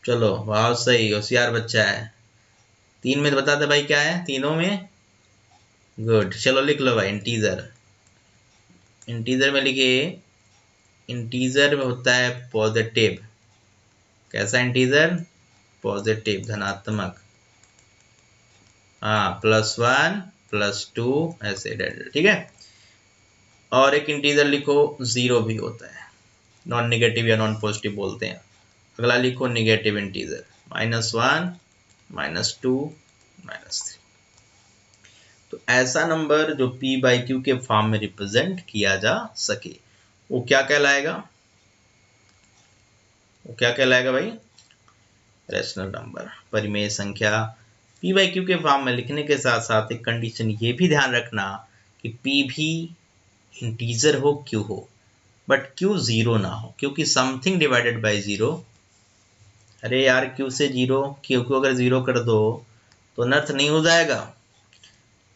चलो बहुत सही, होशियार बच्चा है। 3 में बता दे भाई क्या है तीनों में? गुड, चलो लिख लो भाई इंटीजर। इंटीजर में लिखिए, इंटीजर में होता है पॉजिटिव। कैसा इंटीजर? पॉजिटिव, धनात्मक। हाँ +1 +2 ऐसे, ठीक है। और एक इंटीजर लिखो 0 भी होता है, नॉन नेगेटिव या नॉन पॉजिटिव बोलते हैं। अगला लिखो नेगेटिव इंटीजर, -1 -2 -3। तो ऐसा नंबर जो P by Q के फॉर्म में रिप्रेजेंट किया जा सके वो क्या कहलाएगा? वो क्या कहलाएगा भाई? रैशनल नंबर, परिमेय संख्या। P by Q के फॉर्म में लिखने के साथ साथ एक कंडीशन ये भी ध्यान रखना कि P भी इंटीजर हो, Q हो, बट Q 0 ना हो, क्योंकि समथिंग डिवाइडेड बाय 0। अरे यार Q से 0, Q को अगर 0 कर दो तो अनर्थ नहीं हो जाएगा?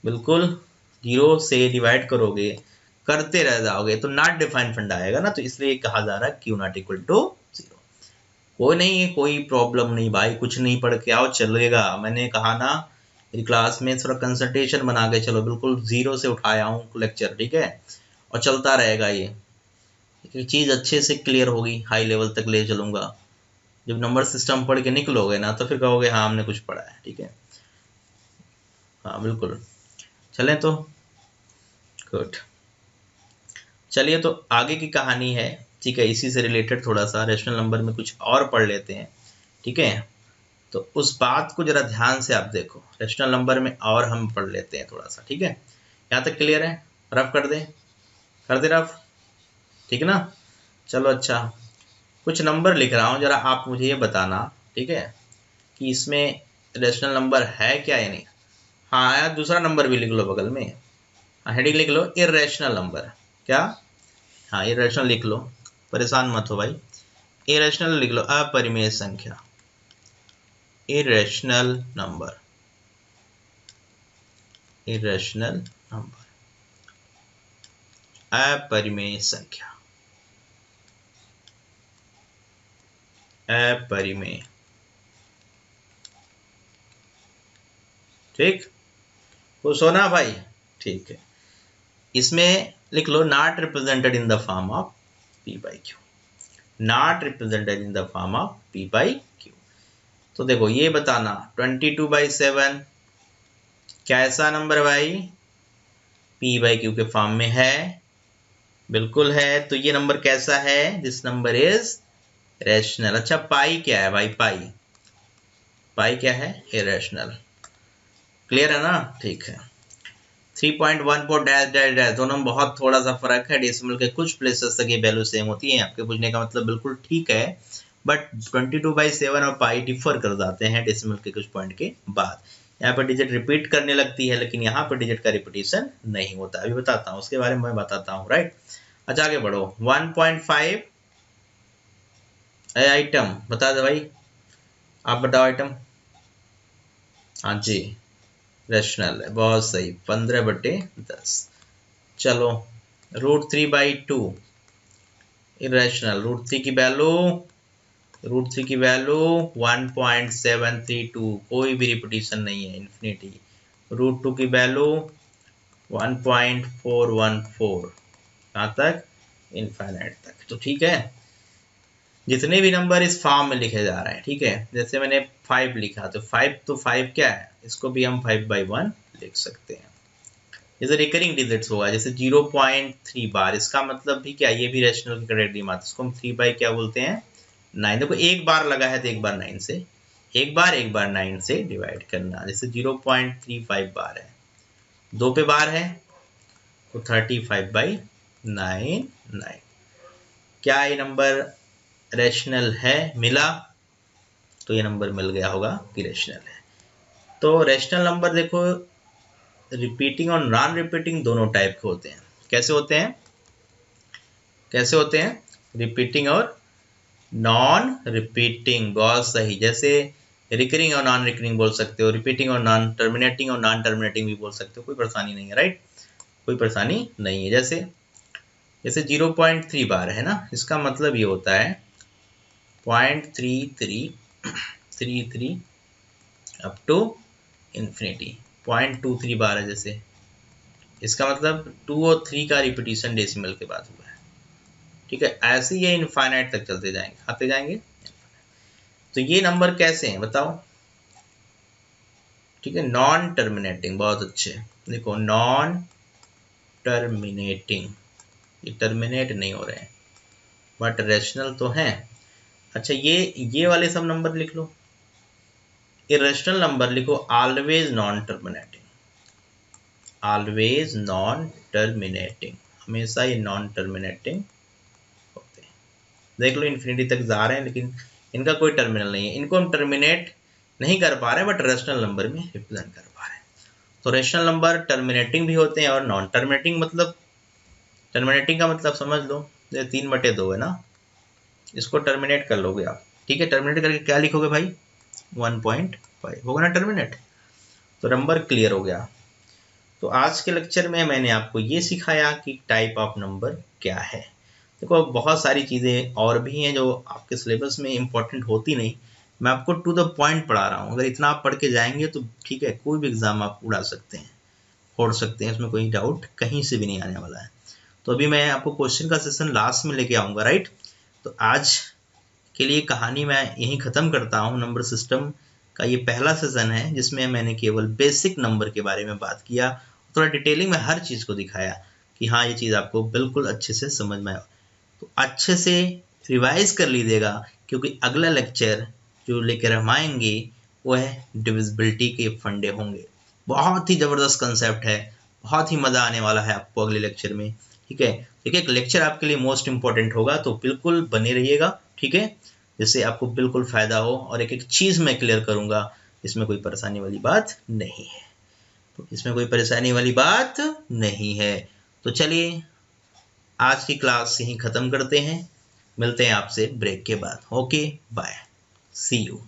बिल्कुल, 0 से डिवाइड करोगे, करते रह जाओगे तो नॉट डिफाइंड फंडा आएगा ना, तो इसलिए कहा जा रहा है Q नॉट इक्वल टू 0। कोई नहीं, कोई प्रॉब्लम नहीं भाई, कुछ नहीं पढ़ के आओ, चलेगा। मैंने कहा ना मेरी क्लास में थोड़ा कंसंट्रेशन बना के चलो, बिल्कुल 0 से उठाया हूँ लेक्चर, ठीक है, और चलता रहेगा ये। एक चीज़ अच्छे से क्लियर होगी, हाई लेवल तक ले चलूँगा। जब नंबर सिस्टम पढ़ के निकलोगे ना तो फिर कहोगे हाँ हमने कुछ पढ़ा है, ठीक है। हाँ बिल्कुल, चलें तो गुड। चलिए तो आगे की कहानी है, ठीक है, इसी से रिलेटेड थोड़ा सा रैशनल नंबर में कुछ और पढ़ लेते हैं, ठीक है। तो उस बात को जरा ध्यान से आप देखो, रैशनल नंबर में और हम पढ़ लेते हैं थोड़ा सा, ठीक है। यहाँ तक क्लियर है? रफ कर दे रफ, ठीक है ना? चलो अच्छा, कुछ नंबर लिख रहा हूँ, जरा आप मुझे ये बताना, ठीक है, कि इसमें रेशनल नंबर है क्या या नहीं। हाँ यार, दूसरा नंबर भी लिख लो बगल में, हेडिंग लिख लो इरेशनल नंबर। क्या? हाँ, इरेशनल लिख लो, परेशान मत हो भाई। इरेशनल लिख लो, अपरिमेय संख्या, इरेशनल नंबर, इरेशनल नंबर, अपरिमेय संख्या, अपरिमेय। ठीक, खुश हो ना भाई? ठीक है, इसमें लिख लो not represented in the form of p by Q, not represented in the form of p by Q. तो देखो ये बताना 22/7 कैसा नंबर भाई? p बाई क्यू के फॉर्म में है, बिल्कुल है। तो ये नंबर कैसा है? This number is rational. अच्छा, पाई क्या है भाई? पाई, पाई क्या है? इरेशनल। क्लियर है ना? ठीक है। 3.14 डैश डैश डैश, दोनों में बहुत थोड़ा सा फर्क है। डेसिमल के कुछ प्लेसेस तक ये वैल्यू सेम होती है। आपके पूछने का मतलब बिल्कुल ठीक है, बट 22/7 और पाई डिफर कर जाते हैं डेसिमल के कुछ पॉइंट के बाद। यहाँ पर डिजिट रिपीट करने लगती है, लेकिन यहाँ पर डिजिट का रिपीटिशन नहीं होता। अभी बताता हूँ, उसके बारे में मैं बताता हूँ, राइट। अच्छा, आगे बढ़ो। 1.5 आइटम बता दो भाई, आप बताओ आइटम। हाँ जी, रैशनल है, बहुत सही, 15/10। चलो, √3/2 इरेशनल। √3 की वैल्यू, √3 की वैल्यू 1.732, कोई भी रिपीटिशन नहीं है, इन्फिनिटी। √2 की वैल्यू 1.414, कहाँ तक? इनफाइनाइट तक। तो ठीक है, जितने भी नंबर इस फॉर्म में लिखे जा रहे हैं, ठीक है, जैसे मैंने 5 लिखा, तो 5 क्या है? इसको भी हम 5/1 लिख सकते हैं। जैसे रिकरिंग डिजिट्स होगा, जैसे 0.3 बार, इसका मतलब भी क्या? ये भी रेशनल की कैटेगरी में आता है। इसको हम 3 बाई क्या बोलते हैं? 9। देखो, एक बार लगा है तो एक बार 9 से, एक बार 9 से डिवाइड करना। जैसे 0.35 बार है, 2 पे बार है तो 35/9। क्या ये नंबर रेशनल है? मिला? तो ये नंबर मिल गया होगा कि रेशनल है। तो रेशनल नंबर देखो, रिपीटिंग और नॉन रिपीटिंग दोनों टाइप के होते हैं। कैसे होते हैं? कैसे होते हैं? रिपीटिंग और नॉन रिपीटिंग, बहुत सही। जैसे रिकरिंग और नॉन रिकरिंग बोल सकते हो, रिपीटिंग और नॉन टर्मिनेटिंग और नॉन टर्मिनेटिंग भी बोल सकते हो, कोई परेशानी नहीं है, राइट, कोई परेशानी नहीं है। जैसे जैसे 0.3 बार है ना, इसका मतलब ये होता है 0.3333 अप टू इन्फिनिटी। 0.23 बार है जैसे, इसका मतलब 2 और 3 का रिपीटिशन डेसिमल के बाद हुआ है, ठीक है। ऐसे ये इनफाइनाइट तक चलते जाएंगे, आते जाएंगे। तो ये नंबर कैसे हैं बताओ? ठीक है, नॉन टर्मिनेटिंग, बहुत अच्छे। देखो, नॉन टर्मिनेटिंग, ये टर्मिनेट नहीं हो रहे हैं, बट रेशनल तो हैं। अच्छा, ये वाले सब नंबर लिख लो। इरेशनल नंबर लिखो always non terminating, always non terminating, हमेशा ये नॉन टर्मिनेटिंग होते हैं। देख लो, इन्फिनिटी तक जा रहे हैं, लेकिन इनका कोई टर्मिनल नहीं है। इनको हम टर्मिनेट नहीं कर पा रहे, बट रेशनल नंबर में रिप्रेजेंट कर पा रहे हैं। तो रेशनल नंबर टर्मिनेटिंग भी होते हैं और नॉन टर्मिनेटिंग। मतलब टर्मिनेटिंग का मतलब समझ लो, ये 3/2 है ना, इसको टर्मिनेट कर लोगे आप, ठीक है। टर्मिनेट करके क्या लिखोगे भाई? 1.5 होगा ना टर्मिनेट। तो नंबर क्लियर हो गया। तो आज के लेक्चर में मैंने आपको ये सिखाया कि टाइप ऑफ नंबर क्या है। देखो, बहुत सारी चीज़ें और भी हैं जो आपके सिलेबस में इंपॉर्टेंट होती नहीं, मैं आपको टू द पॉइंट पढ़ा रहा हूँ। अगर इतना आप पढ़ के जाएंगे तो ठीक है, कोई भी एग्जाम आप उड़ा सकते हैं, फोड़ सकते हैं, इसमें कोई डाउट कहीं से भी नहीं आने वाला है। तो अभी मैं आपको क्वेश्चन का सेशन लास्ट में लेके आऊँगा, राइट। तो आज के लिए कहानी मैं यहीं ख़त्म करता हूँ। नंबर सिस्टम का ये पहला सेशन है जिसमें मैंने केवल बेसिक नंबर के बारे में बात किया, थोड़ा डिटेलिंग में हर चीज़ को दिखाया कि हाँ, ये चीज़ आपको बिल्कुल अच्छे से समझ में आए। तो अच्छे से रिवाइज कर लीजिएगा, क्योंकि अगला लेक्चर जो लेकर हम आएंगे वो है डिविजिबिलिटी के फंडे होंगे। बहुत ही ज़बरदस्त कंसेप्ट है, बहुत ही मज़ा आने वाला है आपको अगले लेक्चर में, ठीक है। देखिए, एक लेक्चर आपके लिए मोस्ट इंपॉर्टेंट होगा, तो बिल्कुल बने रहिएगा। ठीक है, जिससे आपको बिल्कुल फ़ायदा हो और एक एक चीज़ मैं क्लियर करूँगा, इसमें कोई परेशानी वाली बात नहीं है। तो इसमें कोई परेशानी वाली बात नहीं है। तो चलिए आज की क्लास यहीं ख़त्म करते हैं, मिलते हैं आपसे ब्रेक के बाद। Okay bye, see you.